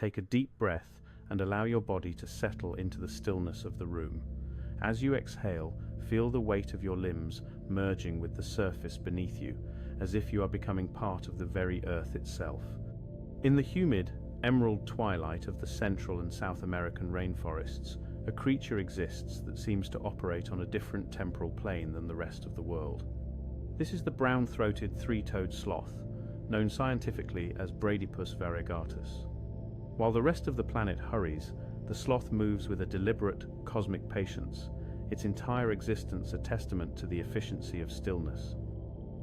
Take a deep breath and allow your body to settle into the stillness of the room. As you exhale, feel the weight of your limbs merging with the surface beneath you, as if you are becoming part of the very earth itself. In the humid, emerald twilight of the Central and South American rainforests, a creature exists that seems to operate on a different temporal plane than the rest of the world. This is the brown-throated three-toed sloth, known scientifically as Bradypus variegatus. While the rest of the planet hurries, the sloth moves with a deliberate, cosmic patience, its entire existence a testament to the efficiency of stillness.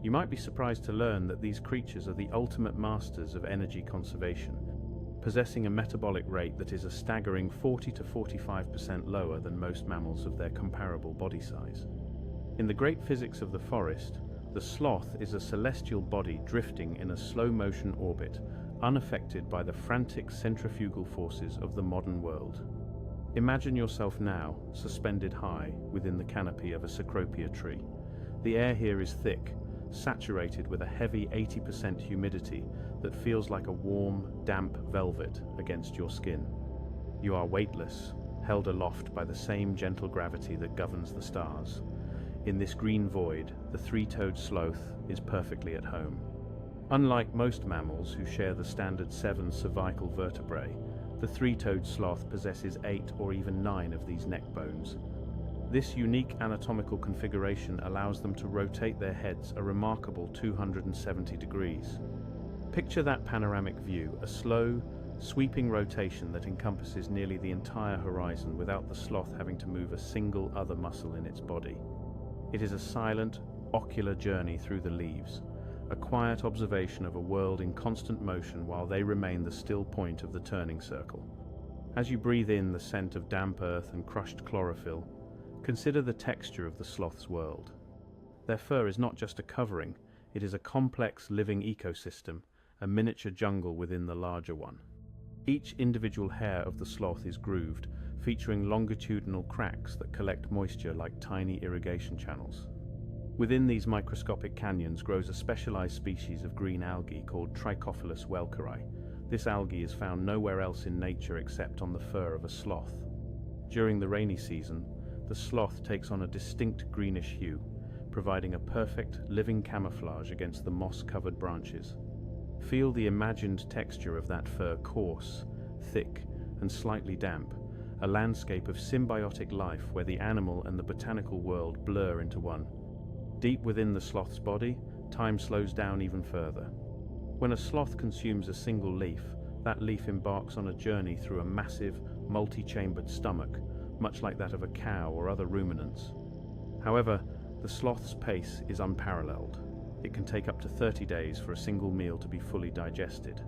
You might be surprised to learn that these creatures are the ultimate masters of energy conservation, possessing a metabolic rate that is a staggering 40 to 45% lower than most mammals of their comparable body size. In the great physics of the forest, the sloth is a celestial body drifting in a slow-motion orbit, unaffected by the frantic centrifugal forces of the modern world. Imagine yourself now, suspended high, within the canopy of a cecropia tree. The air here is thick, saturated with a heavy 80% humidity that feels like a warm, damp velvet against your skin. You are weightless, held aloft by the same gentle gravity that governs the stars. In this green void, the three-toed sloth is perfectly at home. Unlike most mammals who share the standard 7 cervical vertebrae, the three-toed sloth possesses 8 or even 9 of these neck bones. This unique anatomical configuration allows them to rotate their heads a remarkable 270 degrees. Picture that panoramic view, a slow, sweeping rotation that encompasses nearly the entire horizon without the sloth having to move a single other muscle in its body. It is a silent, ocular journey through the leaves, a quiet observation of a world in constant motion while they remain the still point of the turning circle. As you breathe in the scent of damp earth and crushed chlorophyll, consider the texture of the sloth's world. Their fur is not just a covering, it is a complex living ecosystem, a miniature jungle within the larger one. Each individual hair of the sloth is grooved, featuring longitudinal cracks that collect moisture like tiny irrigation channels. Within these microscopic canyons grows a specialized species of green algae called Trichophilus welkeri. This algae is found nowhere else in nature except on the fur of a sloth. During the rainy season, the sloth takes on a distinct greenish hue, providing a perfect, living camouflage against the moss-covered branches. Feel the imagined texture of that fur, coarse, thick, and slightly damp, a landscape of symbiotic life where the animal and the botanical world blur into one. Deep within the sloth's body, time slows down even further. When a sloth consumes a single leaf, that leaf embarks on a journey through a massive, multi-chambered stomach, much like that of a cow or other ruminants. However, the sloth's pace is unparalleled. It can take up to 30 days for a single meal to be fully digested.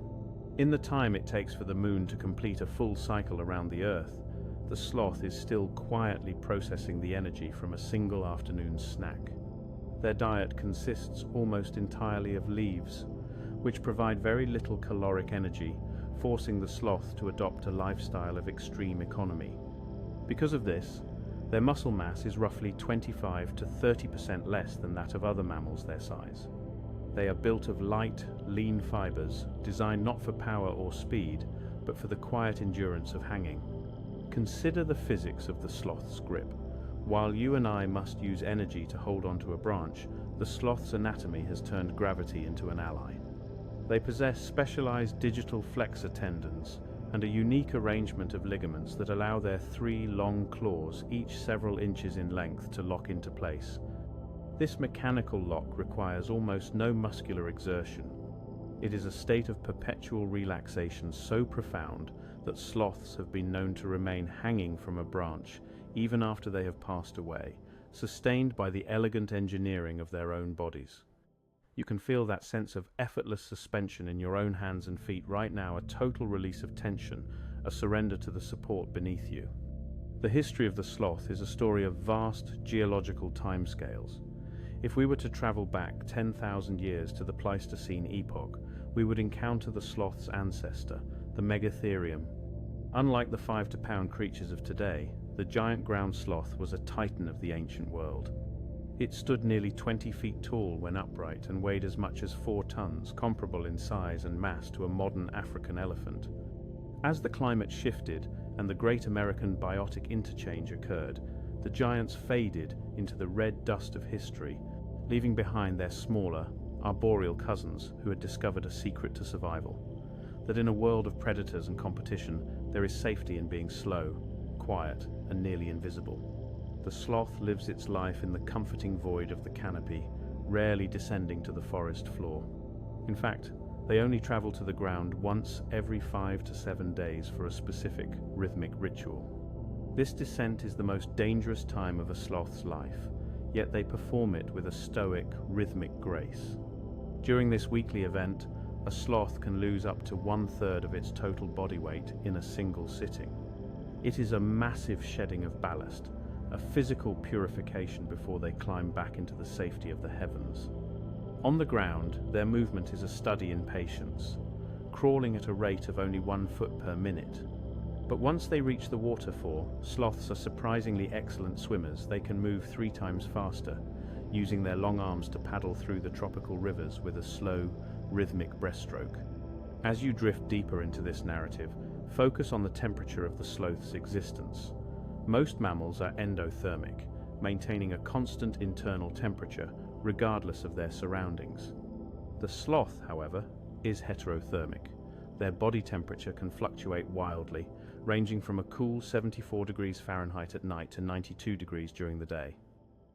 In the time it takes for the moon to complete a full cycle around the Earth, the sloth is still quietly processing the energy from a single afternoon's snack. Their diet consists almost entirely of leaves, which provide very little caloric energy, forcing the sloth to adopt a lifestyle of extreme economy. Because of this, their muscle mass is roughly 25 to 30% less than that of other mammals their size. They are built of light, lean fibers, designed not for power or speed, but for the quiet endurance of hanging. Consider the physics of the sloth's grip. While you and I must use energy to hold onto a branch, the sloth's anatomy has turned gravity into an ally. They possess specialized digital flexor tendons and a unique arrangement of ligaments that allow their 3 long claws, each several inches in length, to lock into place. This mechanical lock requires almost no muscular exertion. It is a state of perpetual relaxation so profound that sloths have been known to remain hanging from a branch even after they have passed away, sustained by the elegant engineering of their own bodies. You can feel that sense of effortless suspension in your own hands and feet right now, a total release of tension, a surrender to the support beneath you. The history of the sloth is a story of vast geological timescales. If we were to travel back 10,000 years to the Pleistocene epoch, we would encounter the sloth's ancestor, the Megatherium. Unlike the 5-pound creatures of today, the giant ground sloth was a titan of the ancient world. It stood nearly 20 feet tall when upright and weighed as much as 4 tons, comparable in size and mass to a modern African elephant. As the climate shifted and the Great American Biotic Interchange occurred, the giants faded into the red dust of history, leaving behind their smaller, arboreal cousins who had discovered a secret to survival: that in a world of predators and competition, there is safety in being slow, quiet, and nearly invisible. The sloth lives its life in the comforting void of the canopy, rarely descending to the forest floor. In fact, they only travel to the ground once every 5 to 7 days for a specific rhythmic ritual. This descent is the most dangerous time of a sloth's life, yet they perform it with a stoic, rhythmic grace. During this weekly event, a sloth can lose up to 1/3 of its total body weight in a single sitting. It is a massive shedding of ballast, a physical purification before they climb back into the safety of the heavens. On the ground, their movement is a study in patience, crawling at a rate of only 1 foot per minute. But once they reach the waterfall, sloths are surprisingly excellent swimmers. They can move 3 times faster, using their long arms to paddle through the tropical rivers with a slow, rhythmic breaststroke. As you drift deeper into this narrative, focus on the temperature of the sloth's existence. Most mammals are endothermic, maintaining a constant internal temperature, regardless of their surroundings. The sloth, however, is heterothermic. Their body temperature can fluctuate wildly, ranging from a cool 74 degrees Fahrenheit at night to 92 degrees during the day.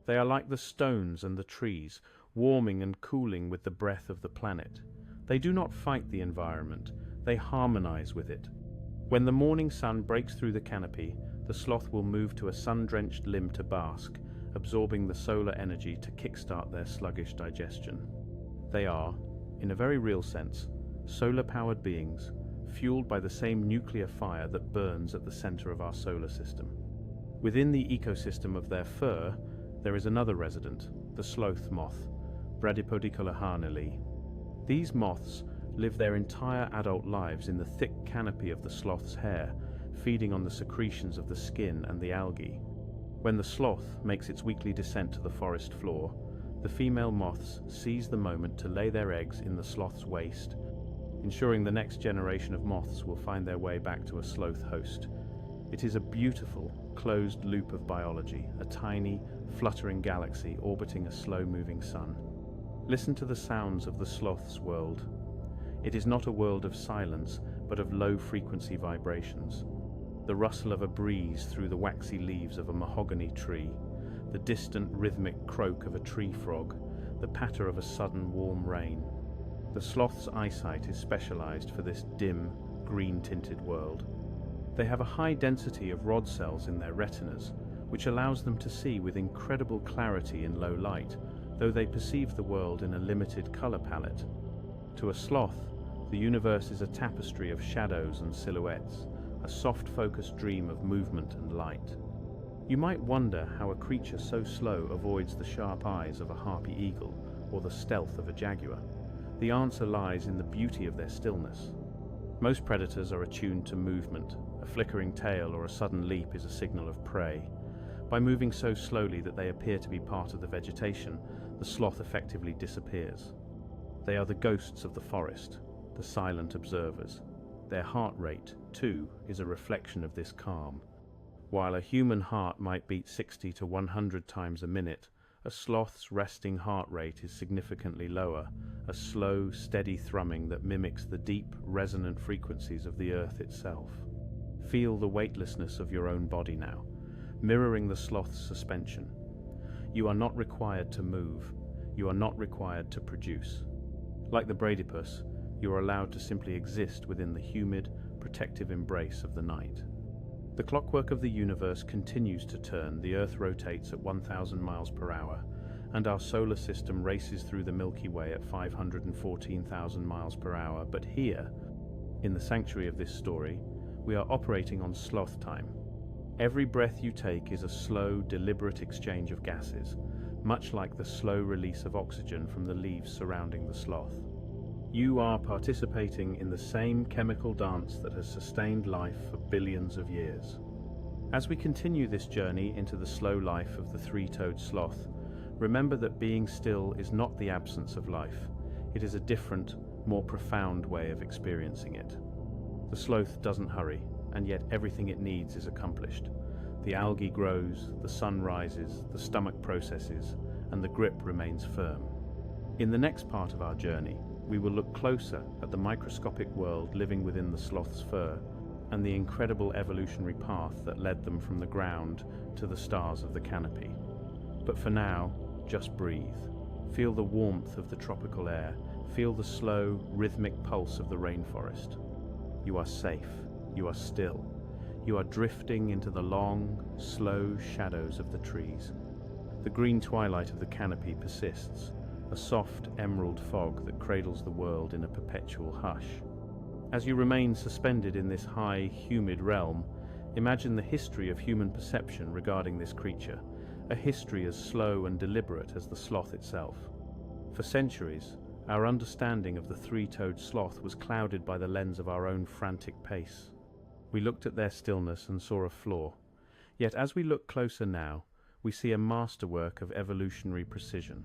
They are like the stones and the trees, warming and cooling with the breath of the planet. They do not fight the environment, they harmonize with it. When the morning sun breaks through the canopy, the sloth will move to a sun-drenched limb to bask, absorbing the solar energy to kickstart their sluggish digestion. They are, in a very real sense, solar-powered beings, fueled by the same nuclear fire that burns at the center of our solar system. Within the ecosystem of their fur, there is another resident, the sloth moth, Bradypodicola. These moths live their entire adult lives in the thick canopy of the sloth's hair, feeding on the secretions of the skin and the algae. When the sloth makes its weekly descent to the forest floor, the female moths seize the moment to lay their eggs in the sloth's waist, ensuring the next generation of moths will find their way back to a sloth host. It is a beautiful, closed loop of biology, a tiny, fluttering galaxy orbiting a slow-moving sun. Listen to the sounds of the sloth's world. It is not a world of silence, but of low-frequency vibrations. The rustle of a breeze through the waxy leaves of a mahogany tree, the distant rhythmic croak of a tree frog, the patter of a sudden warm rain. The sloth's eyesight is specialized for this dim, green-tinted world. They have a high density of rod cells in their retinas, which allows them to see with incredible clarity in low light, though they perceive the world in a limited color palette. To a sloth, the universe is a tapestry of shadows and silhouettes, a soft-focused dream of movement and light. You might wonder how a creature so slow avoids the sharp eyes of a harpy eagle or the stealth of a jaguar. The answer lies in the beauty of their stillness. Most predators are attuned to movement. A flickering tail or a sudden leap is a signal of prey. By moving so slowly that they appear to be part of the vegetation, the sloth effectively disappears. They are the ghosts of the forest, the silent observers. Their heart rate, too, is a reflection of this calm. While a human heart might beat 60 to 100 times a minute, a sloth's resting heart rate is significantly lower, a slow, steady thrumming that mimics the deep, resonant frequencies of the earth itself. Feel the weightlessness of your own body now, mirroring the sloth's suspension. You are not required to move. You are not required to produce. Like the bradypus, you are allowed to simply exist within the humid, protective embrace of the night. The clockwork of the universe continues to turn. The Earth rotates at 1,000 miles per hour, and our solar system races through the Milky Way at 514,000 miles per hour. But here, in the sanctuary of this story, we are operating on sloth time. Every breath you take is a slow, deliberate exchange of gases, much like the slow release of oxygen from the leaves surrounding the sloth. You are participating in the same chemical dance that has sustained life for billions of years. As we continue this journey into the slow life of the three-toed sloth, remember that being still is not the absence of life. It is a different, more profound way of experiencing it. The sloth doesn't hurry, and yet everything it needs is accomplished. The algae grows, the sun rises, the stomach processes, and the grip remains firm. In the next part of our journey, we will look closer at the microscopic world living within the sloth's fur and the incredible evolutionary path that led them from the ground to the stars of the canopy. But for now, just breathe. Feel the warmth of the tropical air. Feel the slow, rhythmic pulse of the rainforest. You are safe. You are still. You are drifting into the long, slow shadows of the trees. The green twilight of the canopy persists, a soft emerald fog that cradles the world in a perpetual hush. As you remain suspended in this high, humid realm, imagine the history of human perception regarding this creature, a history as slow and deliberate as the sloth itself. For centuries, our understanding of the three-toed sloth was clouded by the lens of our own frantic pace. We looked at their stillness and saw a flaw. Yet as we look closer now, we see a masterwork of evolutionary precision.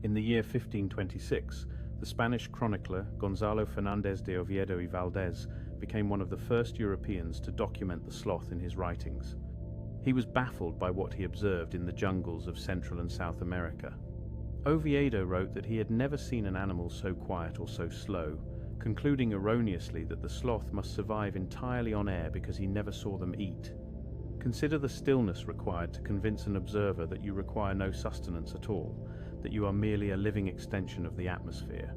In the year 1526, the Spanish chronicler Gonzalo Fernández de Oviedo y Valdés became one of the first Europeans to document the sloth in his writings. He was baffled by what he observed in the jungles of Central and South America. Oviedo wrote that he had never seen an animal so quiet or so slow, concluding erroneously that the sloth must survive entirely on air because he never saw them eat. Consider the stillness required to convince an observer that you require no sustenance at all, that you are merely a living extension of the atmosphere.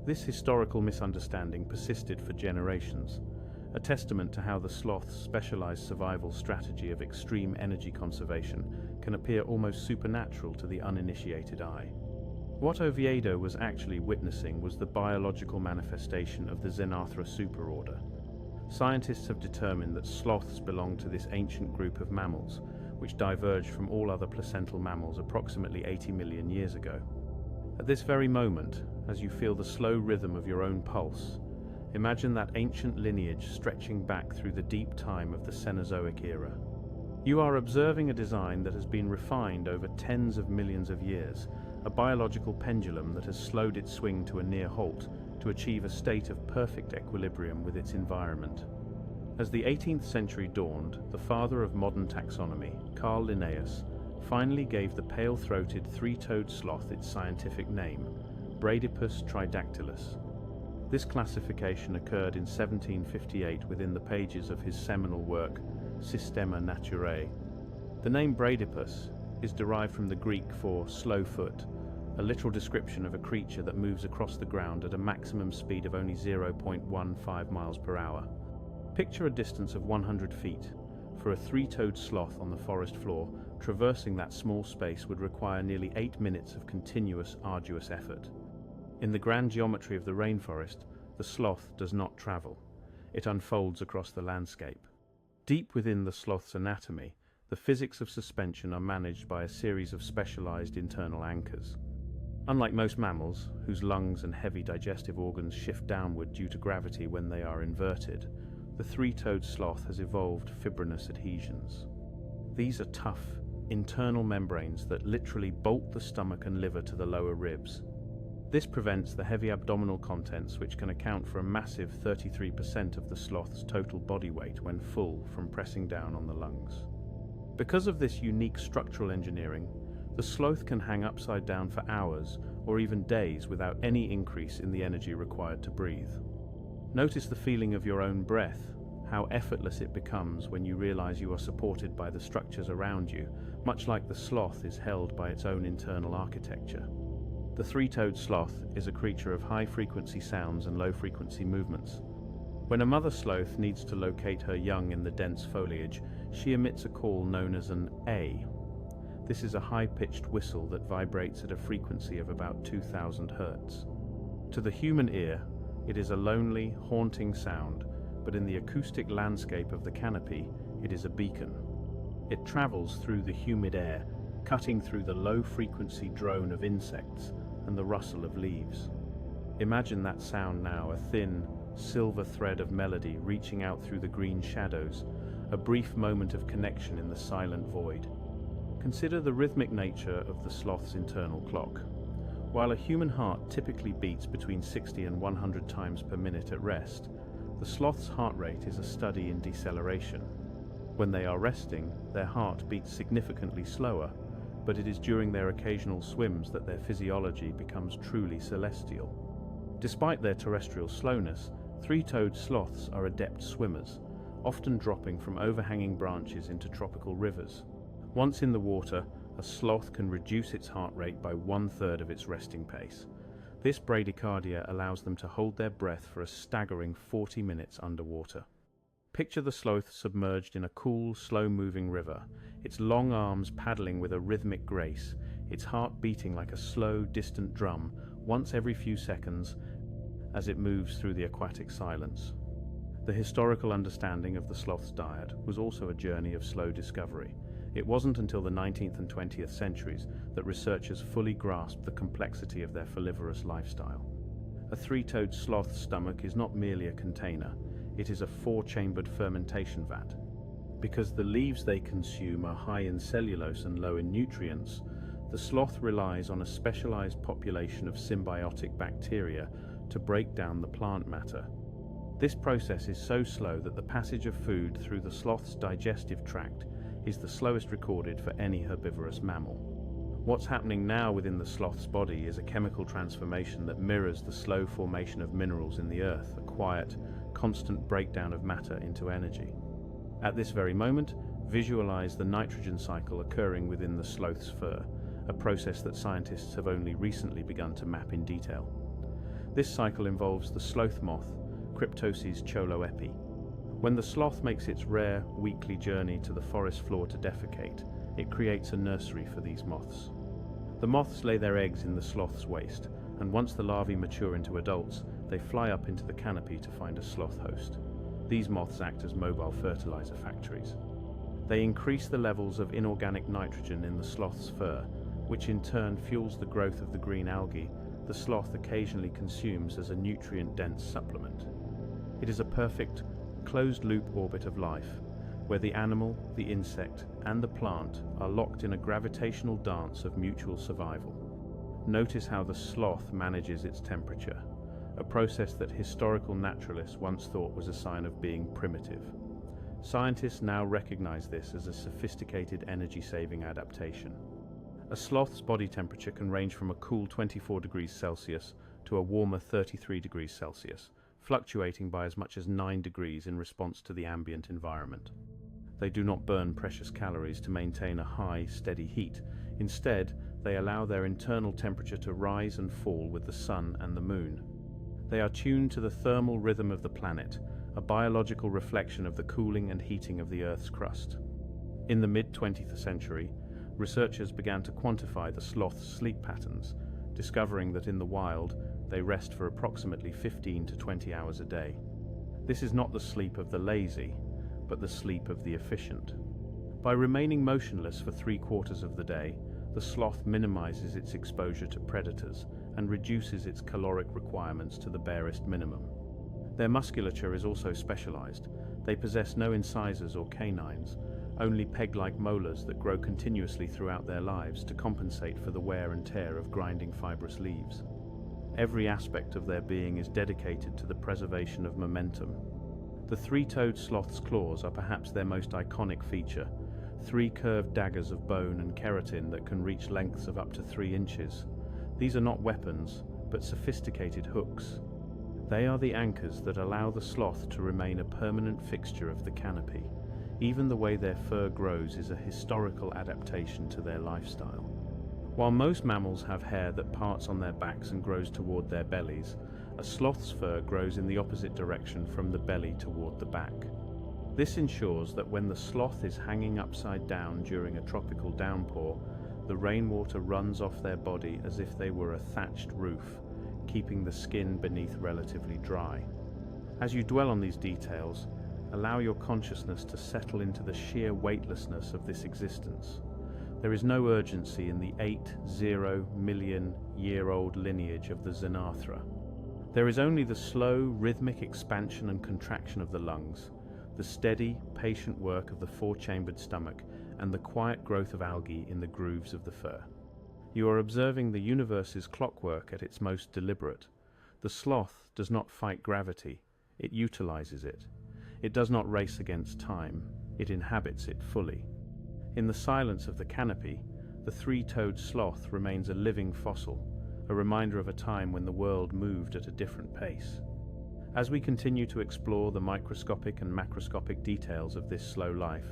This historical misunderstanding persisted for generations, a testament to how the sloth's specialized survival strategy of extreme energy conservation can appear almost supernatural to the uninitiated eye. What Oviedo was actually witnessing was the biological manifestation of the Xenarthra superorder. Scientists have determined that sloths belong to this ancient group of mammals, which diverged from all other placental mammals approximately 80 million years ago. At this very moment, as you feel the slow rhythm of your own pulse, imagine that ancient lineage stretching back through the deep time of the Cenozoic era. You are observing a design that has been refined over tens of millions of years, a biological pendulum that has slowed its swing to a near halt to achieve a state of perfect equilibrium with its environment. As the 18th century dawned, the father of modern taxonomy, Carl Linnaeus, finally gave the pale-throated three-toed sloth its scientific name, Bradypus tridactylus. This classification occurred in 1758 within the pages of his seminal work, Systema Naturae. The name Bradypus is derived from the Greek for slow foot, a literal description of a creature that moves across the ground at a maximum speed of only 0.15 miles per hour. Picture a distance of 100 feet. For a three-toed sloth on the forest floor, traversing that small space would require nearly 8 minutes of continuous, arduous effort. In the grand geometry of the rainforest, the sloth does not travel. It unfolds across the landscape. Deep within the sloth's anatomy, the physics of suspension are managed by a series of specialized internal anchors. Unlike most mammals, whose lungs and heavy digestive organs shift downward due to gravity when they are inverted, the three-toed sloth has evolved fibrinous adhesions. These are tough, internal membranes that literally bolt the stomach and liver to the lower ribs. This prevents the heavy abdominal contents, which can account for a massive 33% of the sloth's total body weight when full, from pressing down on the lungs. Because of this unique structural engineering, the sloth can hang upside down for hours or even days without any increase in the energy required to breathe. Notice the feeling of your own breath, how effortless it becomes when you realize you are supported by the structures around you, much like the sloth is held by its own internal architecture. The three-toed sloth is a creature of high-frequency sounds and low-frequency movements. When a mother sloth needs to locate her young in the dense foliage, she emits a call known as an A. This is a high-pitched whistle that vibrates at a frequency of about 2000 Hz. To the human ear, it is a lonely, haunting sound, but in the acoustic landscape of the canopy, it is a beacon. It travels through the humid air, cutting through the low-frequency drone of insects and the rustle of leaves. Imagine that sound now, a thin, silver thread of melody reaching out through the green shadows, a brief moment of connection in the silent void. Consider the rhythmic nature of the sloth's internal clock. While a human heart typically beats between 60 and 100 times per minute at rest, The sloth's heart rate is a study in deceleration. When they are resting, their heart beats significantly slower, but it is during their occasional swims that their physiology becomes truly celestial. Despite their terrestrial slowness, three-toed sloths are adept swimmers, often dropping from overhanging branches into tropical rivers. Once in the water, a sloth can reduce its heart rate by 1/3 of its resting pace. This bradycardia allows them to hold their breath for a staggering 40 minutes underwater. Picture the sloth submerged in a cool, slow-moving river, its long arms paddling with a rhythmic grace, its heart beating like a slow, distant drum once every few seconds as it moves through the aquatic silence. The historical understanding of the sloth's diet was also a journey of slow discovery. It wasn't until the 19th and 20th centuries that researchers fully grasped the complexity of their follivorous lifestyle. A three-toed sloth's stomach is not merely a container, it is a four-chambered fermentation vat. Because the leaves they consume are high in cellulose and low in nutrients, the sloth relies on a specialized population of symbiotic bacteria to break down the plant matter. This process is so slow that the passage of food through the sloth's digestive tract is the slowest recorded for any herbivorous mammal. What's happening now within the sloth's body is a chemical transformation that mirrors the slow formation of minerals in the earth, a quiet, constant breakdown of matter into energy. At this very moment, visualize the nitrogen cycle occurring within the sloth's fur, a process that scientists have only recently begun to map in detail. This cycle involves the sloth moth, Cryptosis choloepi. When the sloth makes its rare, weekly journey to the forest floor to defecate, it creates a nursery for these moths. The moths lay their eggs in the sloth's waste, and once the larvae mature into adults, they fly up into the canopy to find a sloth host. These moths act as mobile fertilizer factories. They increase the levels of inorganic nitrogen in the sloth's fur, which in turn fuels the growth of the green algae the sloth occasionally consumes as a nutrient-dense supplement. It is a perfect, closed-loop orbit of life, where the animal, the insect, and the plant are locked in a gravitational dance of mutual survival. Notice how the sloth manages its temperature, a process that historical naturalists once thought was a sign of being primitive. Scientists now recognize this as a sophisticated energy-saving adaptation. A sloth's body temperature can range from a cool 24 degrees Celsius to a warmer 33 degrees Celsius, fluctuating by as much as 9 degrees in response to the ambient environment. They do not burn precious calories to maintain a high, steady heat. Instead, they allow their internal temperature to rise and fall with the sun and the moon. They are tuned to the thermal rhythm of the planet, a biological reflection of the cooling and heating of the Earth's crust. In the mid-20th century, researchers began to quantify the sloth's sleep patterns, discovering that in the wild, they rest for approximately 15 to 20 hours a day. This is not the sleep of the lazy, but the sleep of the efficient. By remaining motionless for 3/4 of the day, the sloth minimizes its exposure to predators and reduces its caloric requirements to the barest minimum. Their musculature is also specialized. They possess no incisors or canines, only peg-like molars that grow continuously throughout their lives to compensate for the wear and tear of grinding fibrous leaves. Every aspect of their being is dedicated to the preservation of momentum. The three-toed sloth's claws are perhaps their most iconic feature, 3 curved daggers of bone and keratin that can reach lengths of up to 3 inches. These are not weapons, but sophisticated hooks. They are the anchors that allow the sloth to remain a permanent fixture of the canopy. Even the way their fur grows is a historical adaptation to their lifestyle. While most mammals have hair that parts on their backs and grows toward their bellies, a sloth's fur grows in the opposite direction from the belly toward the back. This ensures that when the sloth is hanging upside down during a tropical downpour, the rainwater runs off their body as if they were a thatched roof, keeping the skin beneath relatively dry. As you dwell on these details, allow your consciousness to settle into the sheer weightlessness of this existence. There is no urgency in the 8 million year old lineage of the Xenarthra. There is only the slow, rhythmic expansion and contraction of the lungs, the steady, patient work of the 4-chambered stomach, and the quiet growth of algae in the grooves of the fur. You are observing the universe's clockwork at its most deliberate. The sloth does not fight gravity, It utilizes it. It does not race against time. It inhabits it fully. In the silence of the canopy, the three-toed sloth remains a living fossil, a reminder of a time when the world moved at a different pace. As we continue to explore the microscopic and macroscopic details of this slow life,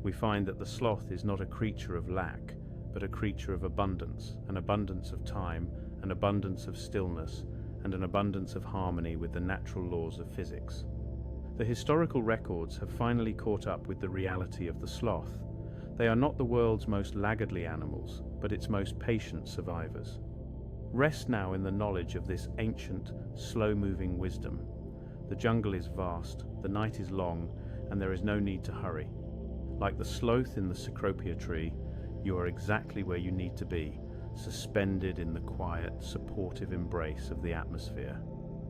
we find that the sloth is not a creature of lack, but a creature of abundance, an abundance of time, an abundance of stillness, and an abundance of harmony with the natural laws of physics. The historical records have finally caught up with the reality of the sloth. They are not the world's most laggardly animals, but its most patient survivors. Rest now in the knowledge of this ancient, slow-moving wisdom. The jungle is vast, the night is long, and there is no need to hurry. Like the sloth in the cecropia tree, you are exactly where you need to be, suspended in the quiet, supportive embrace of the atmosphere.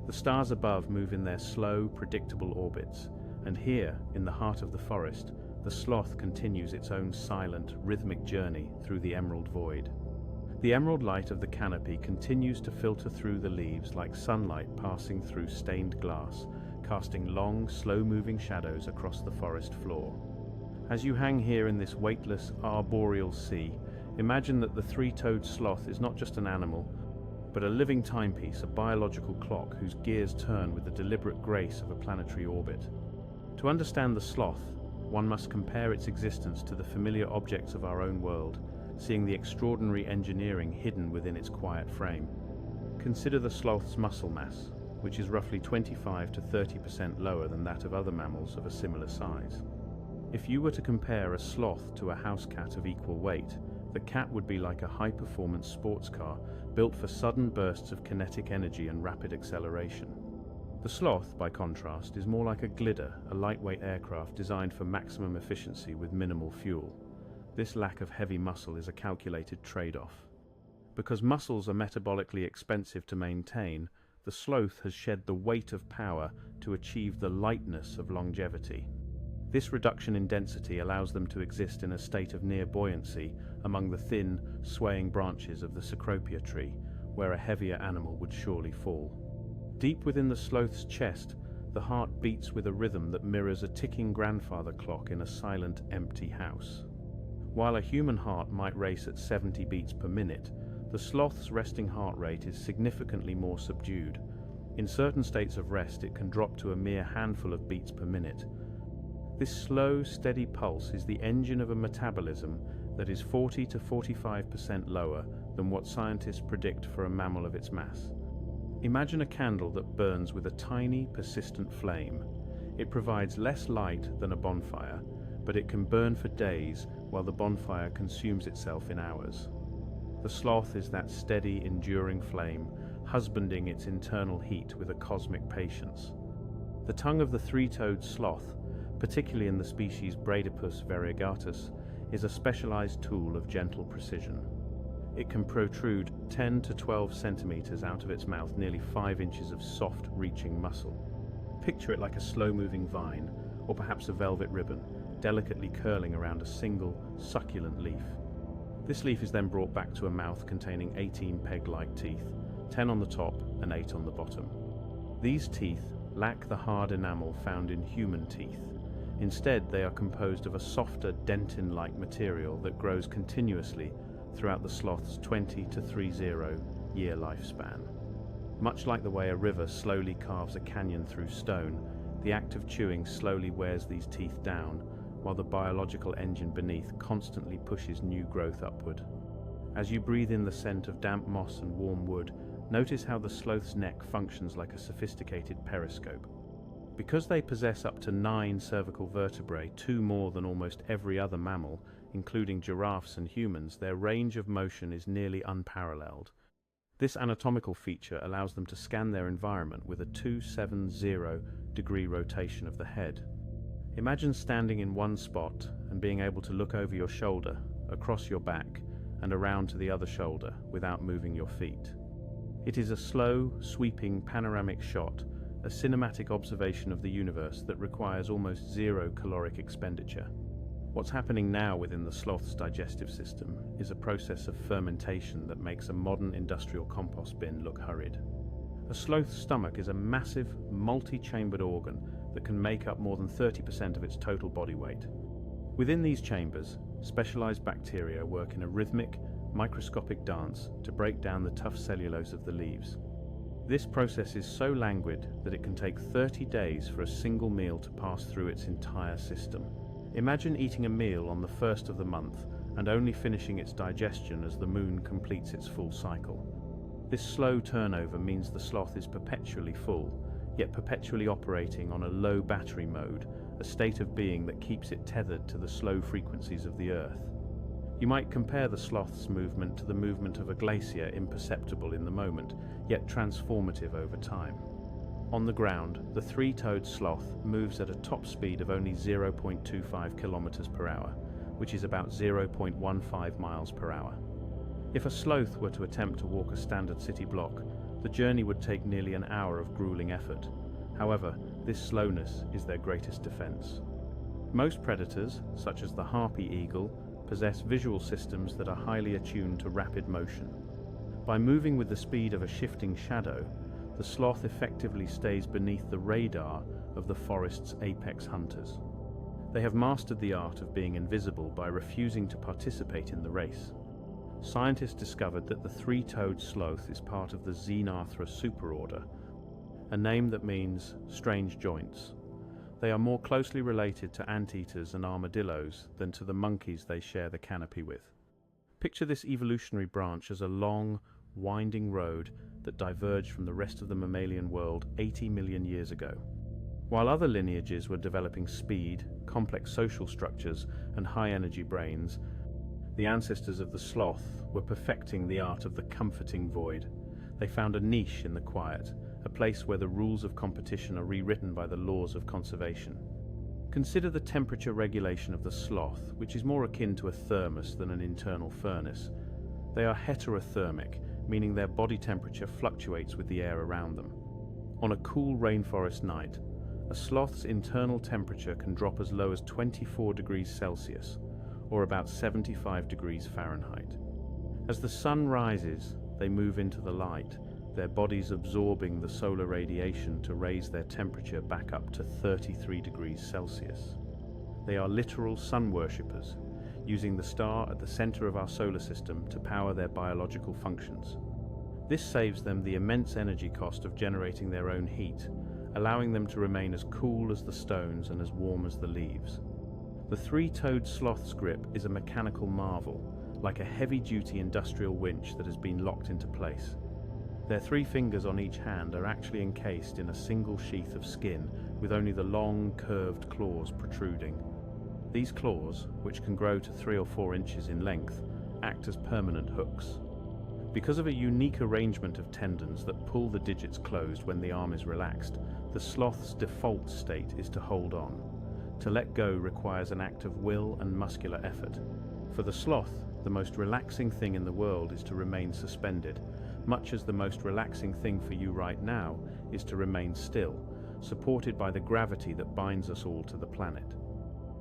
The stars above move in their slow, predictable orbits, and here, in the heart of the forest, the sloth continues its own silent, rhythmic journey through the emerald void. The emerald light of the canopy continues to filter through the leaves like sunlight passing through stained glass, casting long, slow-moving shadows across the forest floor. As you hang here in this weightless, arboreal sea, imagine that the three-toed sloth is not just an animal, but a living timepiece, a biological clock whose gears turn with the deliberate grace of a planetary orbit. To understand the sloth, one must compare its existence to the familiar objects of our own world, seeing the extraordinary engineering hidden within its quiet frame. Consider the sloth's muscle mass, which is roughly 25 to 30% lower than that of other mammals of a similar size. If you were to compare a sloth to a house cat of equal weight, the cat would be like a high-performance sports car built for sudden bursts of kinetic energy and rapid acceleration. The sloth, by contrast, is more like a glider, a lightweight aircraft designed for maximum efficiency with minimal fuel. This lack of heavy muscle is a calculated trade-off. Because muscles are metabolically expensive to maintain, the sloth has shed the weight of power to achieve the lightness of longevity. This reduction in density allows them to exist in a state of near buoyancy among the thin, swaying branches of the cecropia tree, where a heavier animal would surely fall. Deep within the sloth's chest, the heart beats with a rhythm that mirrors a ticking grandfather clock in a silent, empty house. While a human heart might race at 70 beats per minute, the sloth's resting heart rate is significantly more subdued. In certain states of rest, it can drop to a mere handful of beats per minute. This slow, steady pulse is the engine of a metabolism that is 40 to 45% lower than what scientists predict for a mammal of its mass. Imagine a candle that burns with a tiny, persistent flame. It provides less light than a bonfire, but it can burn for days while the bonfire consumes itself in hours. The sloth is that steady, enduring flame, husbanding its internal heat with a cosmic patience. The tongue of the three-toed sloth, particularly in the species Bradypus variegatus, is a specialized tool of gentle precision. It can protrude 10 to 12 centimeters out of its mouth, nearly 5 inches of soft, reaching muscle. Picture it like a slow-moving vine, or perhaps a velvet ribbon, delicately curling around a single, succulent leaf. This leaf is then brought back to a mouth containing 18 peg-like teeth, 10 on the top and 8 on the bottom. These teeth lack the hard enamel found in human teeth. Instead, they are composed of a softer, dentin-like material that grows continuously throughout the sloth's 20 to 30-year lifespan. Much like the way a river slowly carves a canyon through stone, the act of chewing slowly wears these teeth down, while the biological engine beneath constantly pushes new growth upward. As you breathe in the scent of damp moss and warm wood, notice how the sloth's neck functions like a sophisticated periscope. Because they possess up to 9 cervical vertebrae, 2 more than almost every other mammal, including giraffes and humans, their range of motion is nearly unparalleled. This anatomical feature allows them to scan their environment with a 270-degree rotation of the head. Imagine standing in one spot and being able to look over your shoulder, across your back, and around to the other shoulder without moving your feet. It is a slow, sweeping, panoramic shot, a cinematic observation of the universe that requires almost zero caloric expenditure. What's happening now within the sloth's digestive system is a process of fermentation that makes a modern industrial compost bin look hurried. A sloth's stomach is a massive, multi-chambered organ that can make up more than 30% of its total body weight. Within these chambers, specialized bacteria work in a rhythmic, microscopic dance to break down the tough cellulose of the leaves. This process is so languid that it can take 30 days for a single meal to pass through its entire system. Imagine eating a meal on the first of the month and only finishing its digestion as the moon completes its full cycle. This slow turnover means the sloth is perpetually full, yet perpetually operating on a low battery mode, a state of being that keeps it tethered to the slow frequencies of the Earth. You might compare the sloth's movement to the movement of a glacier, imperceptible in the moment, yet transformative over time. On the ground, the three-toed sloth moves at a top speed of only 0.25 kilometers per hour, which is about 0.15 miles per hour. If a sloth were to attempt to walk a standard city block, the journey would take nearly an hour of grueling effort. However, this slowness is their greatest defense. Most predators, such as the harpy eagle, possess visual systems that are highly attuned to rapid motion. By moving with the speed of a shifting shadow, the sloth effectively stays beneath the radar of the forest's apex hunters. They have mastered the art of being invisible by refusing to participate in the race. Scientists discovered that the three-toed sloth is part of the Xenarthra superorder, a name that means strange joints. They are more closely related to anteaters and armadillos than to the monkeys they share the canopy with. Picture this evolutionary branch as a long, winding road that diverged from the rest of the mammalian world 80 million years ago. While other lineages were developing speed, complex social structures, and high-energy brains, the ancestors of the sloth were perfecting the art of the comforting void. They found a niche in the quiet, a place where the rules of competition are rewritten by the laws of conservation. Consider the temperature regulation of the sloth, which is more akin to a thermos than an internal furnace. They are heterothermic, meaning their body temperature fluctuates with the air around them. On a cool rainforest night, a sloth's internal temperature can drop as low as 24 degrees Celsius, or about 75 degrees Fahrenheit. As the sun rises, they move into the light, their bodies absorbing the solar radiation to raise their temperature back up to 33 degrees Celsius. They are literal sun worshippers, using the star at the center of our solar system to power their biological functions. This saves them the immense energy cost of generating their own heat, allowing them to remain as cool as the stones and as warm as the leaves. The three-toed sloth's grip is a mechanical marvel, like a heavy-duty industrial winch that has been locked into place. Their 3 fingers on each hand are actually encased in a single sheath of skin, with only the long, curved claws protruding. These claws, which can grow to 3 or 4 inches in length, act as permanent hooks. Because of a unique arrangement of tendons that pull the digits closed when the arm is relaxed, the sloth's default state is to hold on. To let go requires an act of will and muscular effort. For the sloth, the most relaxing thing in the world is to remain suspended, much as the most relaxing thing for you right now is to remain still, supported by the gravity that binds us all to the planet.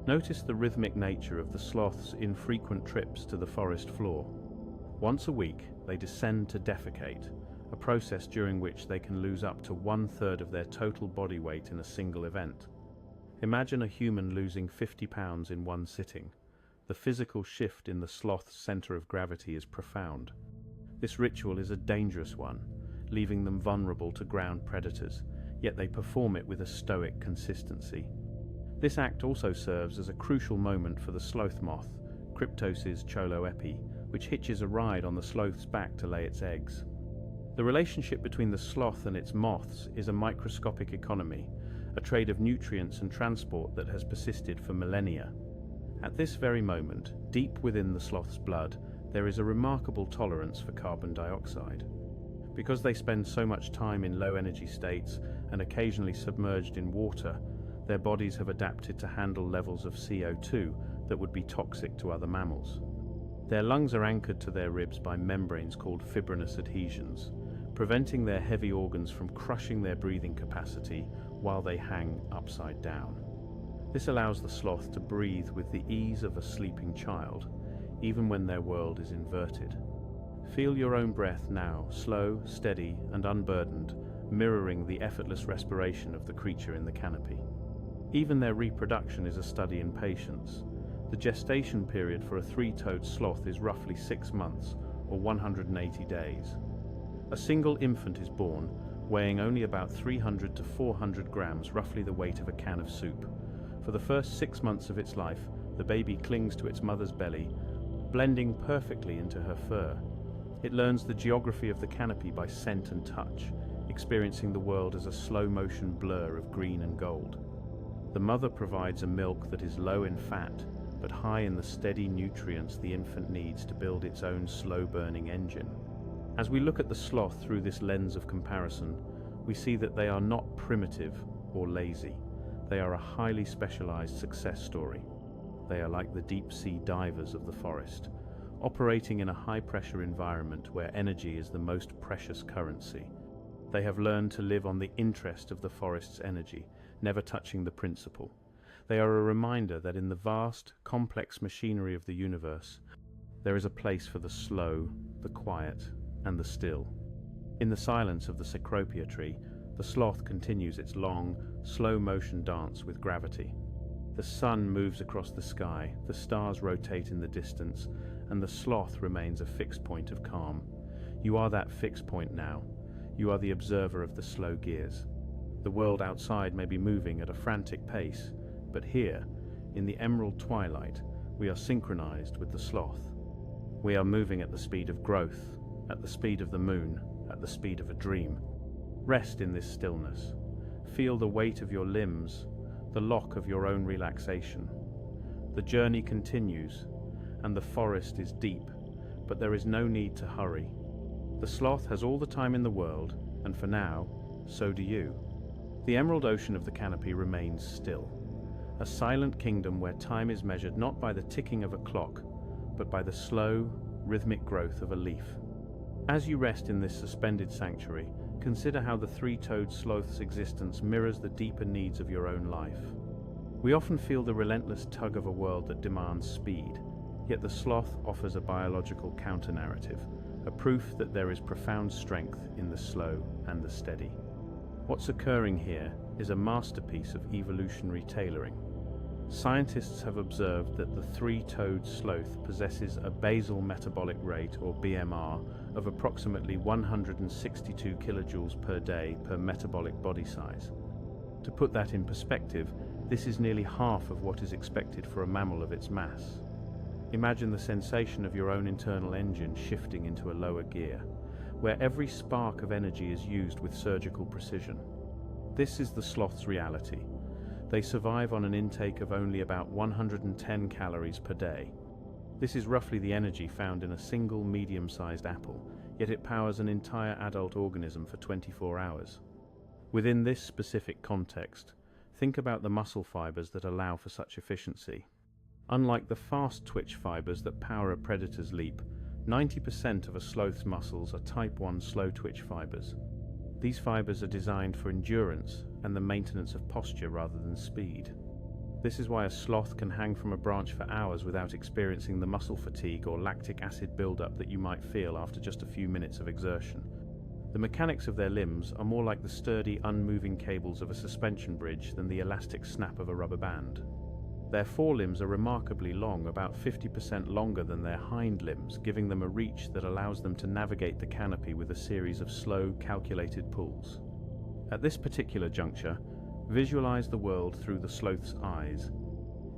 Notice the rhythmic nature of the sloth's infrequent trips to the forest floor. Once a week, they descend to defecate, a process during which they can lose up to 1/3 of their total body weight in a single event. Imagine a human losing 50 pounds in one sitting. The physical shift in the sloth's center of gravity is profound. This ritual is a dangerous one, leaving them vulnerable to ground predators, yet they perform it with a stoic consistency. This act also serves as a crucial moment for the sloth moth, Cryptosis choloepi, which hitches a ride on the sloth's back to lay its eggs. The relationship between the sloth and its moths is a microscopic economy, a trade of nutrients and transport that has persisted for millennia. At this very moment, deep within the sloth's blood, there is a remarkable tolerance for carbon dioxide. Because they spend so much time in low-energy states and occasionally submerged in water, their bodies have adapted to handle levels of CO2 that would be toxic to other mammals. Their lungs are anchored to their ribs by membranes called fibrinous adhesions, preventing their heavy organs from crushing their breathing capacity while they hang upside down. This allows the sloth to breathe with the ease of a sleeping child, even when their world is inverted. Feel your own breath now, slow, steady, and unburdened, mirroring the effortless respiration of the creature in the canopy. Even their reproduction is a study in patience. The gestation period for a three-toed sloth is roughly 6 months, or 180 days. A single infant is born, weighing only about 300 to 400 grams, roughly the weight of a can of soup. For the first 6 months of its life, the baby clings to its mother's belly, blending perfectly into her fur. It learns the geography of the canopy by scent and touch, experiencing the world as a slow-motion blur of green and gold. The mother provides a milk that is low in fat, but high in the steady nutrients the infant needs to build its own slow-burning engine. As we look at the sloth through this lens of comparison, we see that they are not primitive or lazy. They are a highly specialized success story. They are like the deep-sea divers of the forest, operating in a high-pressure environment where energy is the most precious currency. They have learned to live on the interest of the forest's energy, never touching the principle. They are a reminder that in the vast, complex machinery of the universe, there is a place for the slow, the quiet, and the still. In the silence of the cecropia tree, the sloth continues its long, slow-motion dance with gravity. The sun moves across the sky, the stars rotate in the distance, and the sloth remains a fixed point of calm. You are that fixed point now. You are the observer of the slow gears. The world outside may be moving at a frantic pace, but here, in the emerald twilight, we are synchronized with the sloth. We are moving at the speed of growth, at the speed of the moon, at the speed of a dream. Rest in this stillness. Feel the weight of your limbs, the lock of your own relaxation. The journey continues, and the forest is deep, but there is no need to hurry. The sloth has all the time in the world, and for now, so do you. The emerald ocean of the canopy remains still, a silent kingdom where time is measured not by the ticking of a clock, but by the slow, rhythmic growth of a leaf. As you rest in this suspended sanctuary, consider how the three-toed sloth's existence mirrors the deeper needs of your own life. We often feel the relentless tug of a world that demands speed, yet the sloth offers a biological counter-narrative, a proof that there is profound strength in the slow and the steady. What's occurring here is a masterpiece of evolutionary tailoring. Scientists have observed that the three-toed sloth possesses a basal metabolic rate, or BMR, of approximately 162 kilojoules per day per metabolic body size. To put that in perspective, this is nearly half of what is expected for a mammal of its mass. Imagine the sensation of your own internal engine shifting into a lower gear, where every spark of energy is used with surgical precision. This is the sloth's reality. They survive on an intake of only about 110 calories per day. This is roughly the energy found in a single medium-sized apple, yet it powers an entire adult organism for 24 hours. Within this specific context, think about the muscle fibers that allow for such efficiency. Unlike the fast twitch fibers that power a predator's leap, 90% of a sloth's muscles are type 1 slow twitch fibers. These fibers are designed for endurance and the maintenance of posture rather than speed. This is why a sloth can hang from a branch for hours without experiencing the muscle fatigue or lactic acid buildup that you might feel after just a few minutes of exertion. The mechanics of their limbs are more like the sturdy, unmoving cables of a suspension bridge than the elastic snap of a rubber band. Their forelimbs are remarkably long, about 50% longer than their hind limbs, giving them a reach that allows them to navigate the canopy with a series of slow, calculated pulls. At this particular juncture, visualize the world through the sloth's eyes.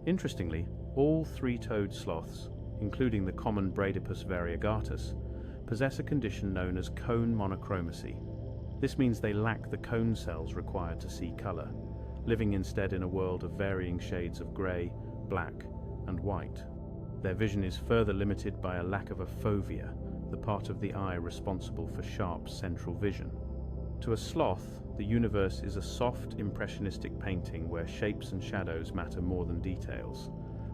Interestingly, all three-toed sloths, including the common Bradypus variegatus, possess a condition known as cone monochromacy. This means they lack the cone cells required to see color, living instead in a world of varying shades of grey, black, and white. Their vision is further limited by a lack of a fovea, the part of the eye responsible for sharp central vision. To a sloth, the universe is a soft, impressionistic painting where shapes and shadows matter more than details.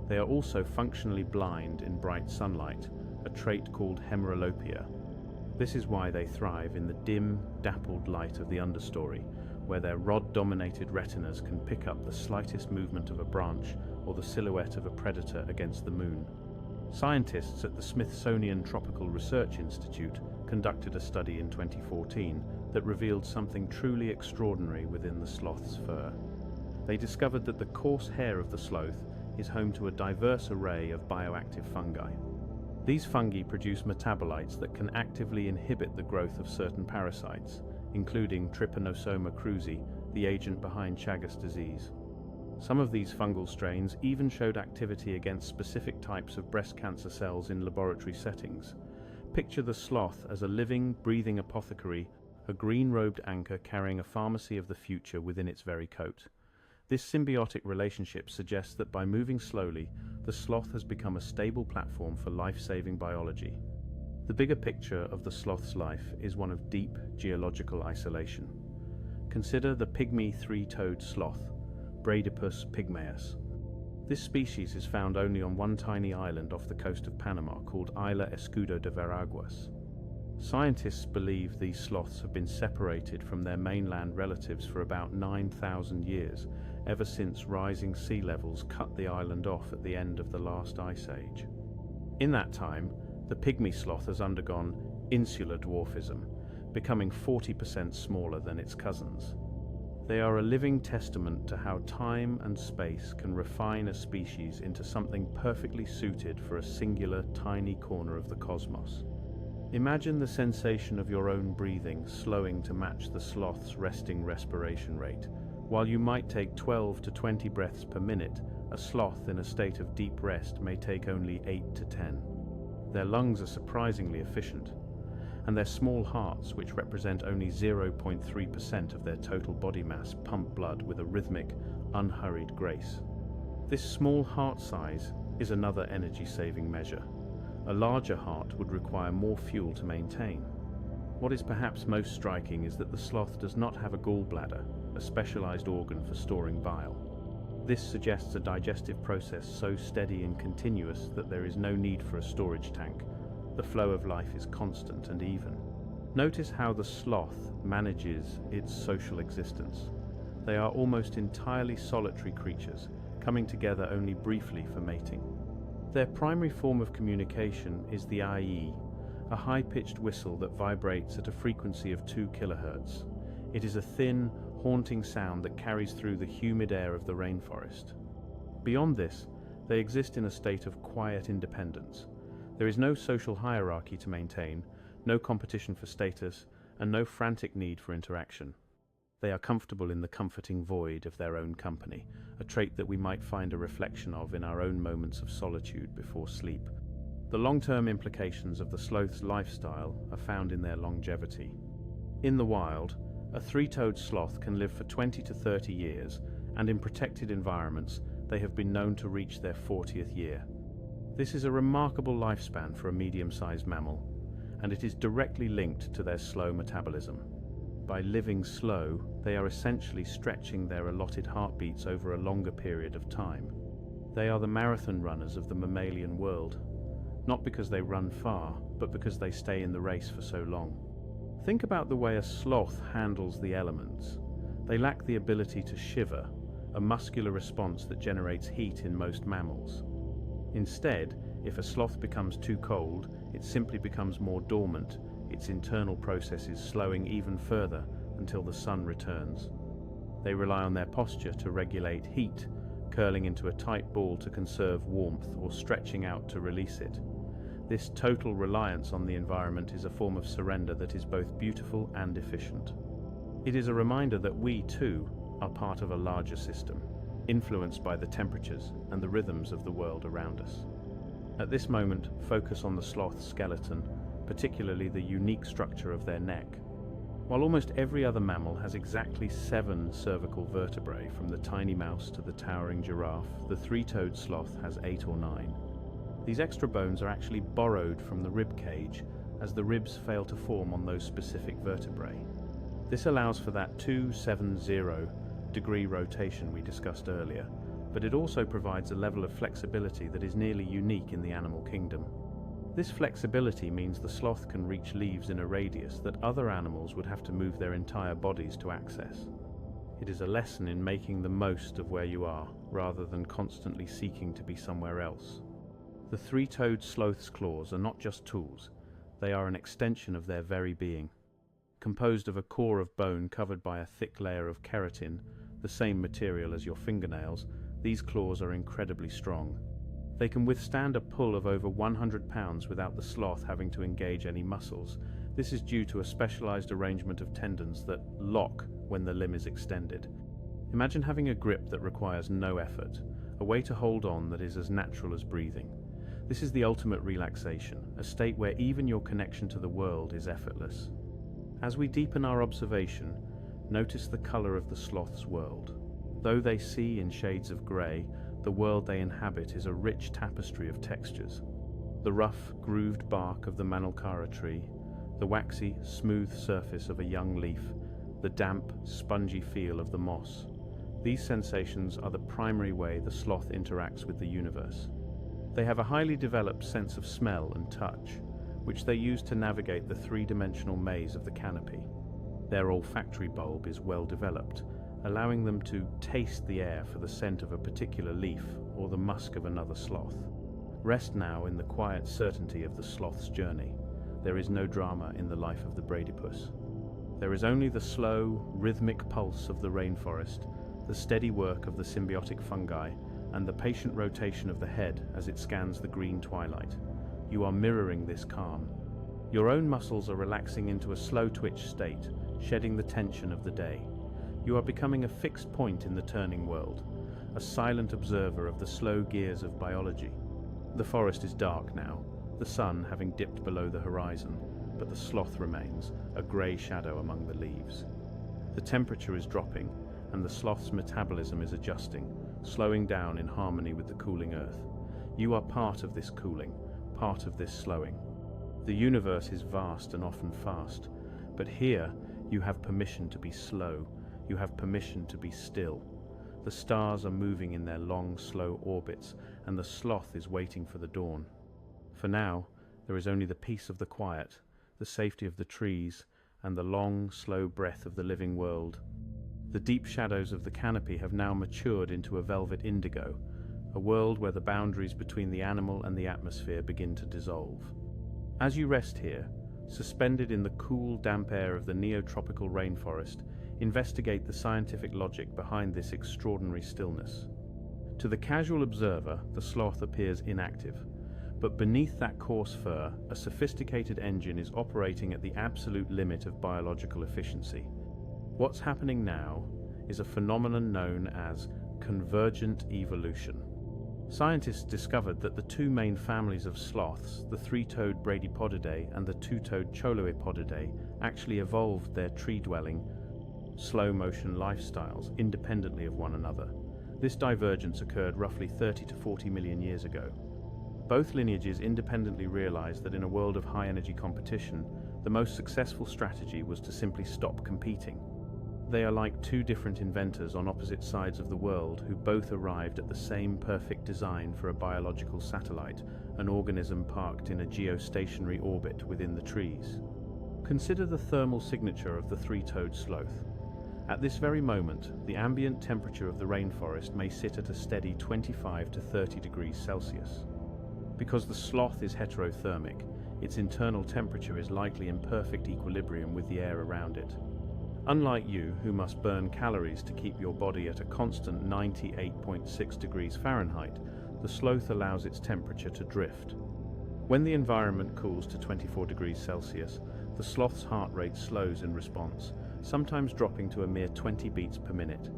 They are also functionally blind in bright sunlight, a trait called hemerolopia. This is why they thrive in the dim, dappled light of the understory, where their rod-dominated retinas can pick up the slightest movement of a branch or the silhouette of a predator against the moon. Scientists at the Smithsonian Tropical Research Institute conducted a study in 2014 that revealed something truly extraordinary within the sloth's fur. They discovered that the coarse hair of the sloth is home to a diverse array of bioactive fungi. These fungi produce metabolites that can actively inhibit the growth of certain parasites, including Trypanosoma cruzi, the agent behind Chagas disease. Some of these fungal strains even showed activity against specific types of breast cancer cells in laboratory settings. Picture the sloth as a living, breathing apothecary, a green-robed anchor carrying a pharmacy of the future within its very coat. This symbiotic relationship suggests that by moving slowly, the sloth has become a stable platform for life-saving biology. The bigger picture of the sloth's life is one of deep geological isolation. Consider the pygmy three-toed sloth, Bradypus pygmaeus. This species is found only on one tiny island off the coast of Panama called Isla Escudo de Veraguas. Scientists believe these sloths have been separated from their mainland relatives for about 9,000 years, ever since rising sea levels cut the island off at the end of the last ice age. In that time, the pygmy sloth has undergone insular dwarfism, becoming 40% smaller than its cousins. They are a living testament to how time and space can refine a species into something perfectly suited for a singular, tiny corner of the cosmos. Imagine the sensation of your own breathing slowing to match the sloth's resting respiration rate. While you might take 12 to 20 breaths per minute, a sloth in a state of deep rest may take only 8 to 10. Their lungs are surprisingly efficient, and their small hearts, which represent only 0.3% of their total body mass, pump blood with a rhythmic, unhurried grace. This small heart size is another energy-saving measure. A larger heart would require more fuel to maintain. What is perhaps most striking is that the sloth does not have a gallbladder, a specialized organ for storing bile. This suggests a digestive process so steady and continuous that there is no need for a storage tank. The flow of life is constant and even. Notice how the sloth manages its social existence. They are almost entirely solitary creatures, coming together only briefly for mating. Their primary form of communication is the IE, a high-pitched whistle that vibrates at a frequency of 2 kHz. It is a thin, haunting sound that carries through the humid air of the rainforest. Beyond this, they exist in a state of quiet independence. There is no social hierarchy to maintain, no competition for status, and no frantic need for interaction. They are comfortable in the comforting void of their own company, a trait that we might find a reflection of in our own moments of solitude before sleep. The long-term implications of the sloth's lifestyle are found in their longevity. In the wild, a three-toed sloth can live for 20 to 30 years, and in protected environments, they have been known to reach their 40th year. This is a remarkable lifespan for a medium-sized mammal, and it is directly linked to their slow metabolism. By living slow, they are essentially stretching their allotted heartbeats over a longer period of time. They are the marathon runners of the mammalian world, not because they run far, but because they stay in the race for so long. Think about the way a sloth handles the elements. They lack the ability to shiver, a muscular response that generates heat in most mammals. Instead, if a sloth becomes too cold, it simply becomes more dormant, its internal processes slowing even further until the sun returns. They rely on their posture to regulate heat, curling into a tight ball to conserve warmth or stretching out to release it. This total reliance on the environment is a form of surrender that is both beautiful and efficient. It is a reminder that we, too, are part of a larger system, influenced by the temperatures and the rhythms of the world around us. At this moment, focus on the sloth's skeleton, particularly the unique structure of their neck. While almost every other mammal has exactly 7 cervical vertebrae, from the tiny mouse to the towering giraffe, the three-toed sloth has 8 or 9. These extra bones are actually borrowed from the rib cage, as the ribs fail to form on those specific vertebrae. This allows for that 270-degree rotation we discussed earlier, but it also provides a level of flexibility that is nearly unique in the animal kingdom. This flexibility means the sloth can reach leaves in a radius that other animals would have to move their entire bodies to access. It is a lesson in making the most of where you are, rather than constantly seeking to be somewhere else. The three-toed sloth's claws are not just tools, they are an extension of their very being. Composed of a core of bone covered by a thick layer of keratin, the same material as your fingernails, these claws are incredibly strong. They can withstand a pull of over 100 pounds without the sloth having to engage any muscles. This is due to a specialized arrangement of tendons that lock when the limb is extended. Imagine having a grip that requires no effort, a way to hold on that is as natural as breathing. This is the ultimate relaxation, a state where even your connection to the world is effortless. As we deepen our observation, notice the color of the sloth's world. Though they see in shades of grey, the world they inhabit is a rich tapestry of textures. The rough, grooved bark of the manilkara tree, the waxy, smooth surface of a young leaf, the damp, spongy feel of the moss. These sensations are the primary way the sloth interacts with the universe. They have a highly developed sense of smell and touch, which they use to navigate the three-dimensional maze of the canopy. Their olfactory bulb is well developed, allowing them to taste the air for the scent of a particular leaf or the musk of another sloth. Rest now in the quiet certainty of the sloth's journey. There is no drama in the life of the bradypus. There is only the slow, rhythmic pulse of the rainforest, the steady work of the symbiotic fungi, and the patient rotation of the head as it scans the green twilight. You are mirroring this calm. Your own muscles are relaxing into a slow twitch state, shedding the tension of the day. You are becoming a fixed point in the turning world, a silent observer of the slow gears of biology. The forest is dark now, the sun having dipped below the horizon, but the sloth remains, a grey shadow among the leaves. The temperature is dropping, and the sloth's metabolism is adjusting, slowing down in harmony with the cooling earth. You are part of this cooling, part of this slowing. The universe is vast and often fast, but here you have permission to be slow, you have permission to be still. The stars are moving in their long, slow orbits, and the sloth is waiting for the dawn. For now, there is only the peace of the quiet, the safety of the trees, and the long, slow breath of the living world. The deep shadows of the canopy have now matured into a velvet indigo, a world where the boundaries between the animal and the atmosphere begin to dissolve. As you rest here, suspended in the cool, damp air of the neotropical rainforest, investigate the scientific logic behind this extraordinary stillness. To the casual observer, the sloth appears inactive, but beneath that coarse fur, a sophisticated engine is operating at the absolute limit of biological efficiency. What's happening now is a phenomenon known as convergent evolution. Scientists discovered that the two main families of sloths, the three-toed Bradypodidae and the two-toed Choloepodidae, actually evolved their tree-dwelling, slow-motion lifestyles independently of one another. This divergence occurred roughly 30 to 40 million years ago. Both lineages independently realized that in a world of high-energy competition, the most successful strategy was to simply stop competing. They are like two different inventors on opposite sides of the world who both arrived at the same perfect design for a biological satellite, an organism parked in a geostationary orbit within the trees. Consider the thermal signature of the three-toed sloth. At this very moment, the ambient temperature of the rainforest may sit at a steady 25 to 30 degrees Celsius. Because the sloth is heterothermic, its internal temperature is likely in perfect equilibrium with the air around it. Unlike you, who must burn calories to keep your body at a constant 98.6 degrees Fahrenheit, the sloth allows its temperature to drift. When the environment cools to 24 degrees Celsius, the sloth's heart rate slows in response, sometimes dropping to a mere 20 beats per minute.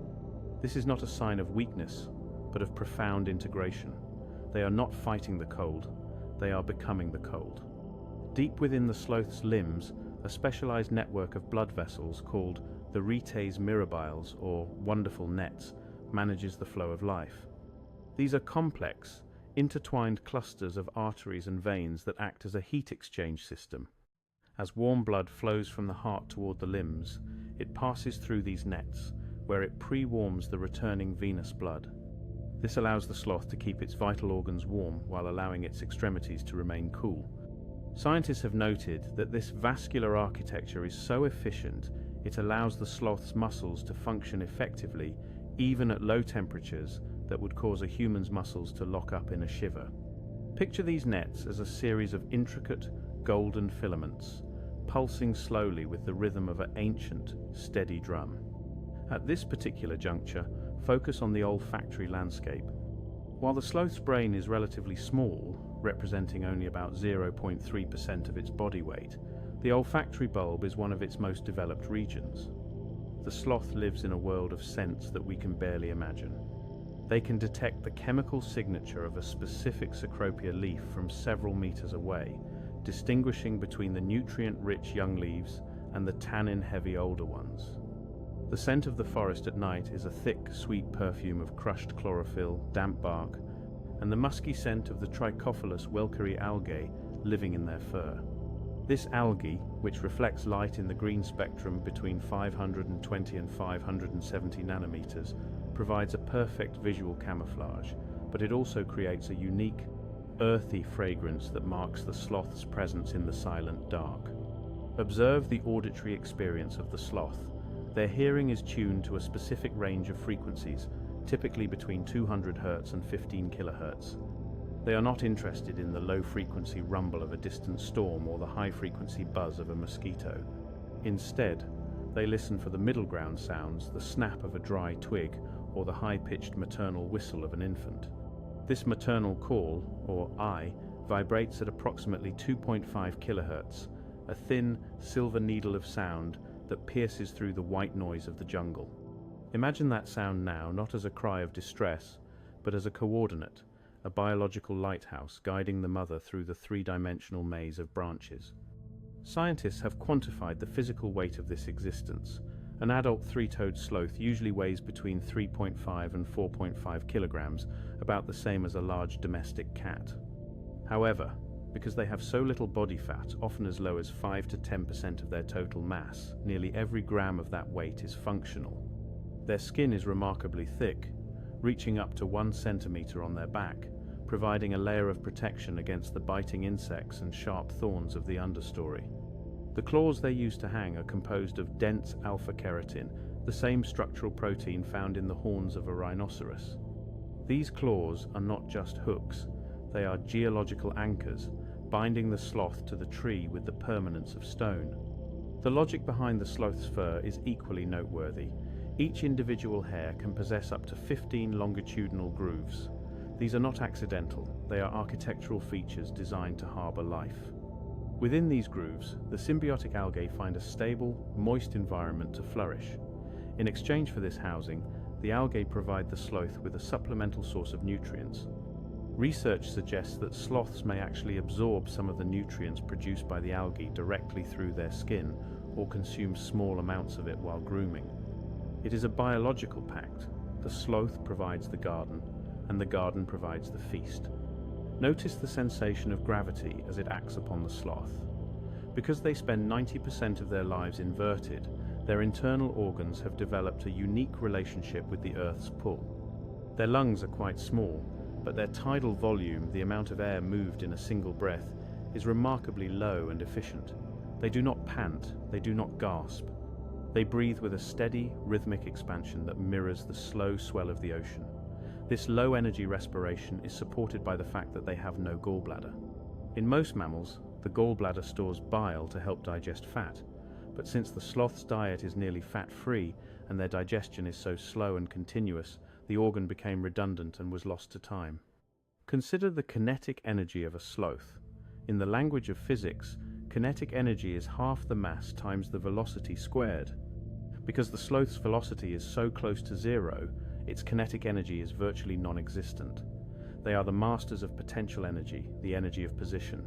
This is not a sign of weakness, but of profound integration. They are not fighting the cold, they are becoming the cold. Deep within the sloth's limbs, a specialized network of blood vessels called the retes mirabiles, or wonderful nets, manages the flow of life. These are complex, intertwined clusters of arteries and veins that act as a heat exchange system. As warm blood flows from the heart toward the limbs, it passes through these nets, where it pre-warms the returning venous blood. This allows the sloth to keep its vital organs warm while allowing its extremities to remain cool. Scientists have noted that this vascular architecture is so efficient it allows the sloth's muscles to function effectively even at low temperatures that would cause a human's muscles to lock up in a shiver. Picture these nets as a series of intricate, golden filaments, pulsing slowly with the rhythm of an ancient, steady drum. At this particular juncture, focus on the olfactory landscape. While the sloth's brain is relatively small, representing only about 0.3% of its body weight, the olfactory bulb is one of its most developed regions. The sloth lives in a world of scents that we can barely imagine. They can detect the chemical signature of a specific cecropia leaf from several meters away, distinguishing between the nutrient-rich young leaves and the tannin-heavy older ones. The scent of the forest at night is a thick, sweet perfume of crushed chlorophyll, damp bark, and the musky scent of the Trichophilus welkeri algae living in their fur. This algae, which reflects light in the green spectrum between 520 and 570 nanometers, provides a perfect visual camouflage, but it also creates a unique, earthy fragrance that marks the sloth's presence in the silent dark. Observe the auditory experience of the sloth. Their hearing is tuned to a specific range of frequencies, typically between 200 Hz and 15 kHz. They are not interested in the low-frequency rumble of a distant storm or the high-frequency buzz of a mosquito. Instead, they listen for the middle ground sounds, the snap of a dry twig, or the high-pitched maternal whistle of an infant. This maternal call, or I, vibrates at approximately 2.5 kHz, a thin, silver needle of sound that pierces through the white noise of the jungle. Imagine that sound now not as a cry of distress, but as a coordinate, a biological lighthouse guiding the mother through the three-dimensional maze of branches. Scientists have quantified the physical weight of this existence. An adult three-toed sloth usually weighs between 3.5 and 4.5 kilograms, about the same as a large domestic cat. However, because they have so little body fat, often as low as 5 to 10% of their total mass, nearly every gram of that weight is functional. Their skin is remarkably thick, reaching up to 1 centimeter on their back, providing a layer of protection against the biting insects and sharp thorns of the understory. The claws they use to hang are composed of dense alpha-keratin, the same structural protein found in the horns of a rhinoceros. These claws are not just hooks, they are geological anchors, binding the sloth to the tree with the permanence of stone. The logic behind the sloth's fur is equally noteworthy. Each individual hair can possess up to 15 longitudinal grooves. These are not accidental, they are architectural features designed to harbor life. Within these grooves, the symbiotic algae find a stable, moist environment to flourish. In exchange for this housing, the algae provide the sloth with a supplemental source of nutrients. Research suggests that sloths may actually absorb some of the nutrients produced by the algae directly through their skin, or consume small amounts of it while grooming. It is a biological pact. The sloth provides the garden, and the garden provides the feast. Notice the sensation of gravity as it acts upon the sloth. Because they spend 90% of their lives inverted, their internal organs have developed a unique relationship with the Earth's pull. Their lungs are quite small, but their tidal volume, the amount of air moved in a single breath, is remarkably low and efficient. They do not pant, they do not gasp. They breathe with a steady, rhythmic expansion that mirrors the slow swell of the ocean. This low-energy respiration is supported by the fact that they have no gallbladder. In most mammals, the gallbladder stores bile to help digest fat, but since the sloth's diet is nearly fat-free and their digestion is so slow and continuous, the organ became redundant and was lost to time. Consider the kinetic energy of a sloth. In the language of physics, kinetic energy is half the mass times the velocity squared. Because the sloth's velocity is so close to zero, its kinetic energy is virtually non-existent. They are the masters of potential energy, the energy of position.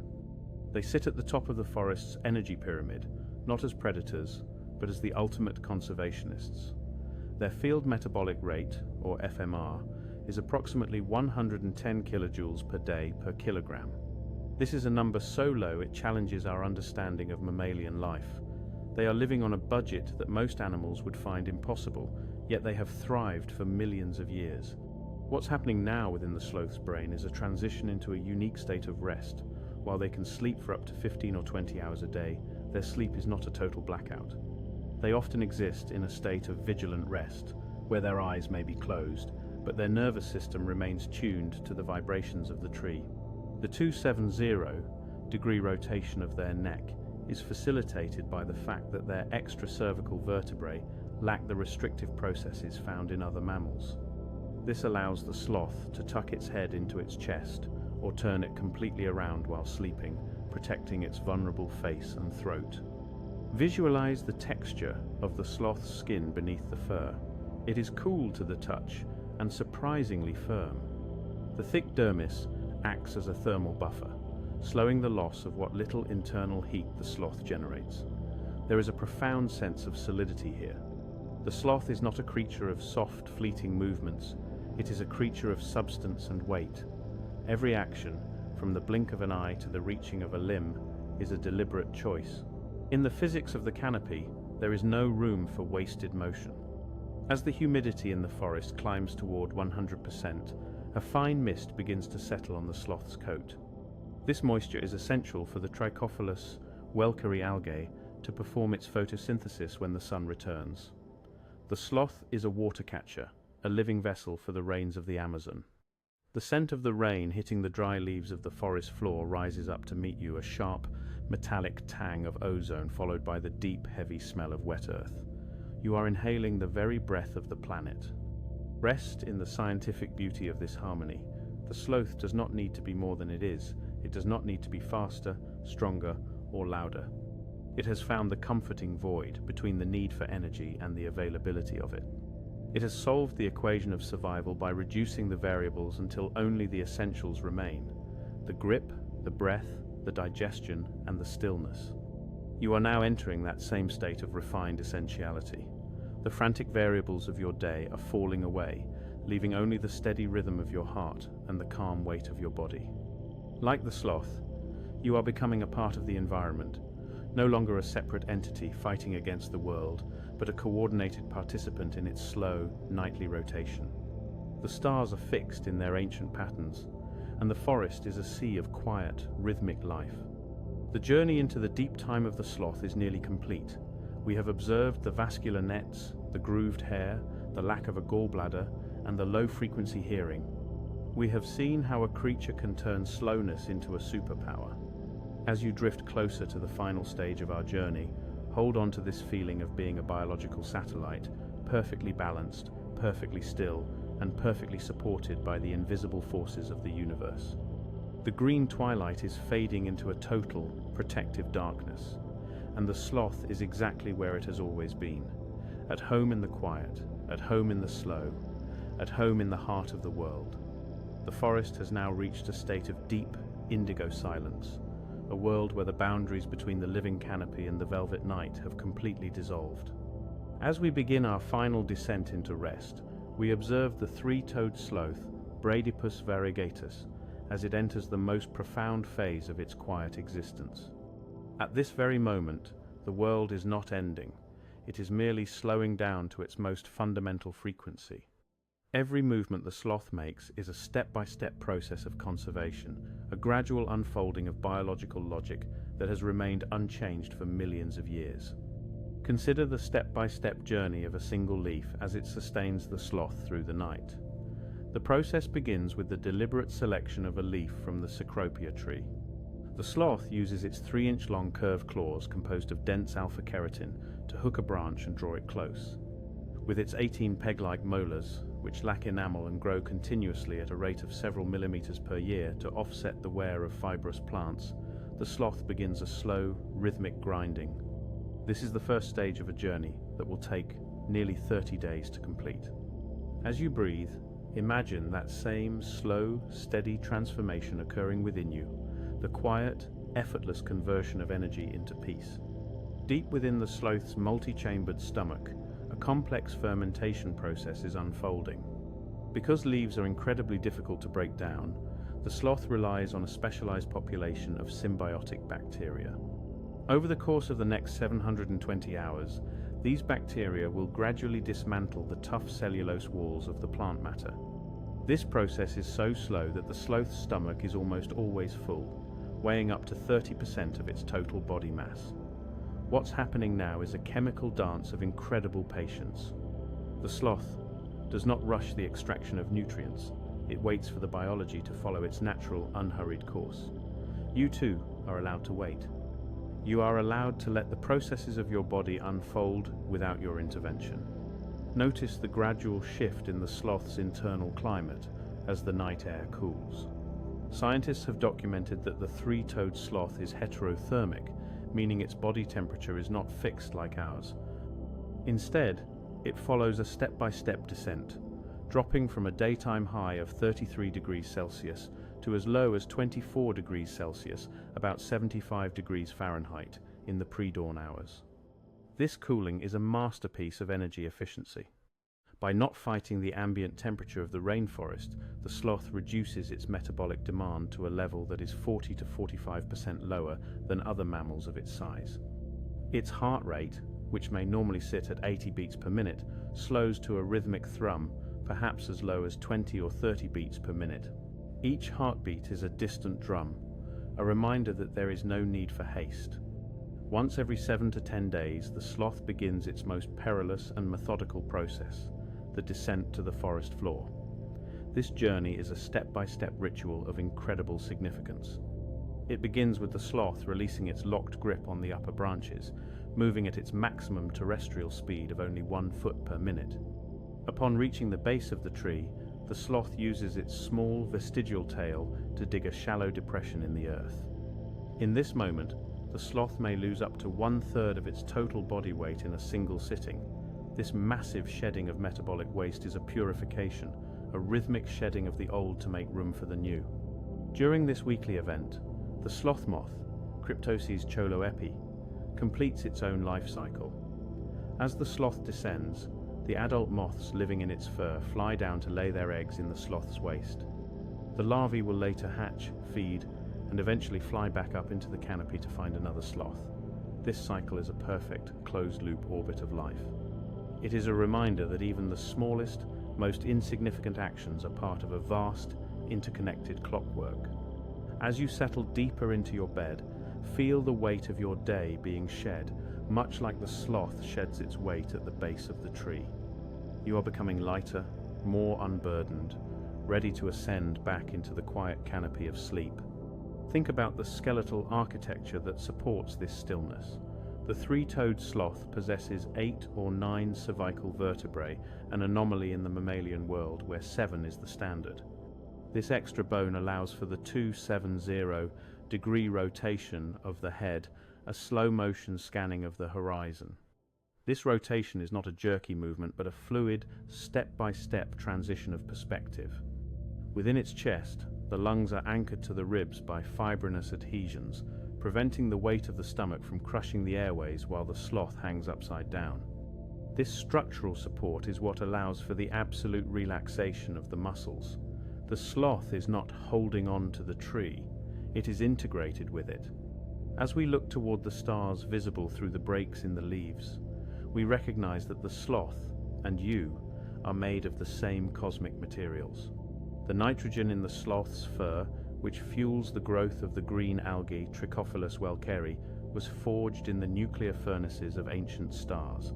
They sit at the top of the forest's energy pyramid, not as predators, but as the ultimate conservationists. Their field metabolic rate, or FMR, is approximately 110 kilojoules per day per kilogram. This is a number so low it challenges our understanding of mammalian life. They are living on a budget that most animals would find impossible, yet they have thrived for millions of years. What's happening now within the sloth's brain is a transition into a unique state of rest. While they can sleep for up to 15 or 20 hours a day, their sleep is not a total blackout. They often exist in a state of vigilant rest, where their eyes may be closed, but their nervous system remains tuned to the vibrations of the tree. The 270-degree rotation of their neck is facilitated by the fact that their extracervical vertebrae lack the restrictive processes found in other mammals. This allows the sloth to tuck its head into its chest or turn it completely around while sleeping, protecting its vulnerable face and throat. Visualize the texture of the sloth's skin beneath the fur. It is cool to the touch and surprisingly firm. The thick dermis acts as a thermal buffer, slowing the loss of what little internal heat the sloth generates. There is a profound sense of solidity here. The sloth is not a creature of soft, fleeting movements. It is a creature of substance and weight. Every action, from the blink of an eye to the reaching of a limb, is a deliberate choice. In the physics of the canopy, there is no room for wasted motion. As the humidity in the forest climbs toward 100%, a fine mist begins to settle on the sloth's coat. This moisture is essential for the Trichophilus welkeri algae to perform its photosynthesis when the sun returns. The sloth is a water catcher, a living vessel for the rains of the Amazon. The scent of the rain hitting the dry leaves of the forest floor rises up to meet you, a sharp, metallic tang of ozone followed by the deep, heavy smell of wet earth. You are inhaling the very breath of the planet. Rest in the scientific beauty of this harmony. The sloth does not need to be more than it is. It does not need to be faster, stronger, or louder. It has found the comforting void between the need for energy and the availability of it. It has solved the equation of survival by reducing the variables until only the essentials remain: the grip, the breath, the digestion, and the stillness. You are now entering that same state of refined essentiality. The frantic variables of your day are falling away, leaving only the steady rhythm of your heart and the calm weight of your body. Like the sloth, you are becoming a part of the environment, no longer a separate entity fighting against the world, but a coordinated participant in its slow, nightly rotation. The stars are fixed in their ancient patterns, and the forest is a sea of quiet, rhythmic life. The journey into the deep time of the sloth is nearly complete. We have observed the vascular nets, the grooved hair, the lack of a gallbladder, and the low-frequency hearing. We have seen how a creature can turn slowness into a superpower. As you drift closer to the final stage of our journey, hold on to this feeling of being a biological satellite, perfectly balanced, perfectly still, and perfectly supported by the invisible forces of the universe. The green twilight is fading into a total, protective darkness, and the sloth is exactly where it has always been, at home in the quiet, at home in the slow, at home in the heart of the world. The forest has now reached a state of deep, indigo silence, a world where the boundaries between the living canopy and the velvet night have completely dissolved. As we begin our final descent into rest, we observe the three-toed sloth, Bradypus variegatus, as it enters the most profound phase of its quiet existence. At this very moment, the world is not ending. It is merely slowing down to its most fundamental frequency. Every movement the sloth makes is a step-by-step process of conservation, a gradual unfolding of biological logic that has remained unchanged for millions of years. Consider the step-by-step journey of a single leaf as it sustains the sloth through the night. The process begins with the deliberate selection of a leaf from the cecropia tree. The sloth uses its 3-inch-long curved claws composed of dense alpha-keratin to hook a branch and draw it close. With its 18 peg-like molars, which lack enamel and grow continuously at a rate of several millimeters per year to offset the wear of fibrous plants, the sloth begins a slow, rhythmic grinding. This is the first stage of a journey that will take nearly 30 days to complete. As you breathe, imagine that same slow, steady transformation occurring within you, the quiet, effortless conversion of energy into peace. Deep within the sloth's multi-chambered stomach, a complex fermentation process is unfolding. Because leaves are incredibly difficult to break down, the sloth relies on a specialized population of symbiotic bacteria. Over the course of the next 720 hours, these bacteria will gradually dismantle the tough cellulose walls of the plant matter. This process is so slow that the sloth's stomach is almost always full, weighing up to 30% of its total body mass. What's happening now is a chemical dance of incredible patience. The sloth does not rush the extraction of nutrients, It waits for the biology to follow its natural, unhurried course. You too are allowed to wait. You are allowed to let the processes of your body unfold without your intervention. Notice the gradual shift in the sloth's internal climate as the night air cools. Scientists have documented that the three-toed sloth is heterothermic, meaning its body temperature is not fixed like ours. Instead, it follows a step-by-step descent, dropping from a daytime high of 33 degrees Celsius to as low as 24 degrees Celsius, about 75 degrees Fahrenheit, in the pre-dawn hours. This cooling is a masterpiece of energy efficiency. By not fighting the ambient temperature of the rainforest, the sloth reduces its metabolic demand to a level that is 40 to 45% lower than other mammals of its size. Its heart rate, which may normally sit at 80 beats per minute, slows to a rhythmic thrum, perhaps as low as 20 or 30 beats per minute. Each heartbeat is a distant drum, a reminder that there is no need for haste. Once every 7 to 10 days, the sloth begins its most perilous and methodical process, the descent to the forest floor. This journey is a step-by-step ritual of incredible significance. It begins with the sloth releasing its locked grip on the upper branches, moving at its maximum terrestrial speed of only 1 foot per minute. Upon reaching the base of the tree, the sloth uses its small vestigial tail to dig a shallow depression in the earth. In this moment, the sloth may lose up to 1/3 of its total body weight in a single sitting. This massive shedding of metabolic waste is a purification, a rhythmic shedding of the old to make room for the new. During this weekly event, the sloth moth, Cryptosis choloepi, completes its own life cycle. As the sloth descends, the adult moths living in its fur fly down to lay their eggs in the sloth's waist. The larvae will later hatch, feed, and eventually fly back up into the canopy to find another sloth. This cycle is a perfect, closed-loop orbit of life. It is a reminder that even the smallest, most insignificant actions are part of a vast, interconnected clockwork. As you settle deeper into your bed, feel the weight of your day being shed, much like the sloth sheds its weight at the base of the tree. You are becoming lighter, more unburdened, ready to ascend back into the quiet canopy of sleep. Think about the skeletal architecture that supports this stillness. The three-toed sloth possesses 8 or 9 cervical vertebrae, an anomaly in the mammalian world where 7 is the standard. This extra bone allows for the 270-degree rotation of the head, a slow-motion scanning of the horizon. This rotation is not a jerky movement, but a fluid, step-by-step transition of perspective. Within its chest, the lungs are anchored to the ribs by fibrinous adhesions, preventing the weight of the stomach from crushing the airways while the sloth hangs upside down. This structural support is what allows for the absolute relaxation of the muscles. The sloth is not holding on to the tree, it is integrated with it. As we look toward the stars visible through the breaks in the leaves, we recognize that the sloth and you are made of the same cosmic materials. The nitrogen in the sloth's fur, which fuels the growth of the green algae Trichophilus welkeri, was forged in the nuclear furnaces of ancient stars.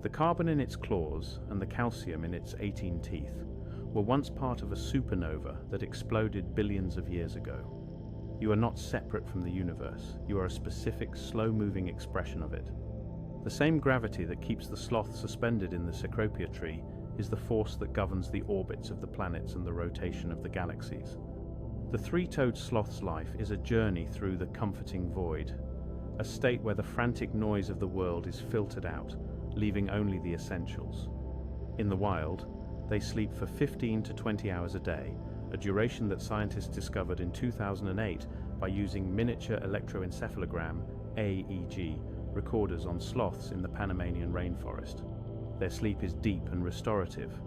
The carbon in its claws and the calcium in its 18 teeth were once part of a supernova that exploded billions of years ago. You are not separate from the universe, you are a specific, slow-moving expression of it. The same gravity that keeps the sloth suspended in the cecropia tree is the force that governs the orbits of the planets and the rotation of the galaxies. The three-toed sloth's life is a journey through the comforting void, a state where the frantic noise of the world is filtered out, leaving only the essentials. In the wild, they sleep for 15 to 20 hours a day, a duration that scientists discovered in 2008 by using miniature electroencephalogram (AEG) recorders on sloths in the Panamanian rainforest. Their sleep is deep and restorative,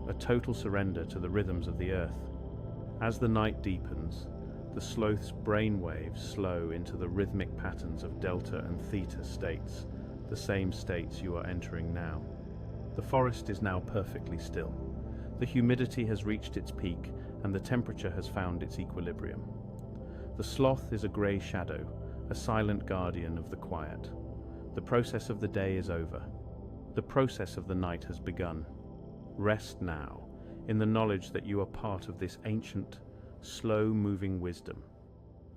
a total surrender to the rhythms of the earth. As the night deepens, the sloth's brain waves slow into the rhythmic patterns of delta and theta states, the same states you are entering now. The forest is now perfectly still. The humidity has reached its peak and the temperature has found its equilibrium. The sloth is a grey shadow, a silent guardian of the quiet. The process of the day is over. The process of the night has begun. Rest now. in the knowledge that you are part of this ancient, slow-moving wisdom.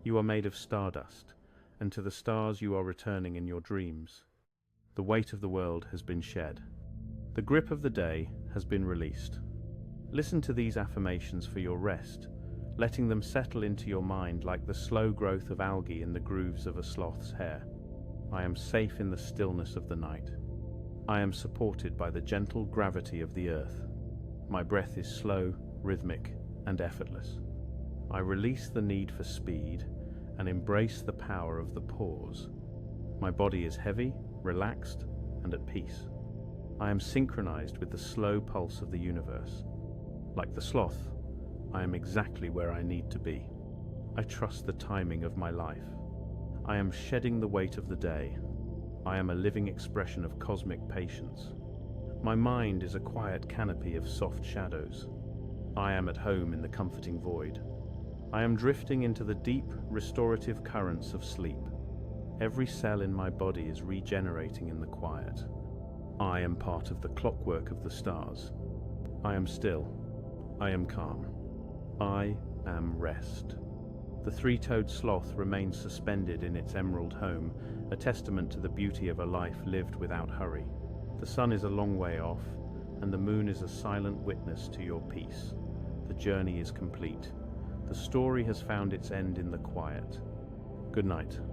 You are made of stardust, and to the stars you are returning in your dreams. The weight of the world has been shed. The grip of the day has been released. Listen to these affirmations for your rest, letting them settle into your mind like the slow growth of algae in the grooves of a sloth's hair. I am safe in the stillness of the night. I am supported by the gentle gravity of the earth. My breath is slow, rhythmic, and effortless. I release the need for speed and embrace the power of the pause. My body is heavy, relaxed, and at peace. I am synchronized with the slow pulse of the universe. Like the sloth, I am exactly where I need to be. I trust the timing of my life. I am shedding the weight of the day. I am a living expression of cosmic patience. My mind is a quiet canopy of soft shadows. I am at home in the comforting void. I am drifting into the deep, restorative currents of sleep. Every cell in my body is regenerating in the quiet. I am part of the clockwork of the stars. I am still. I am calm. I am rest. The three-toed sloth remains suspended in its emerald home, a testament to the beauty of a life lived without hurry. The sun is a long way off, and the moon is a silent witness to your peace. The journey is complete. The story has found its end in the quiet. Good night.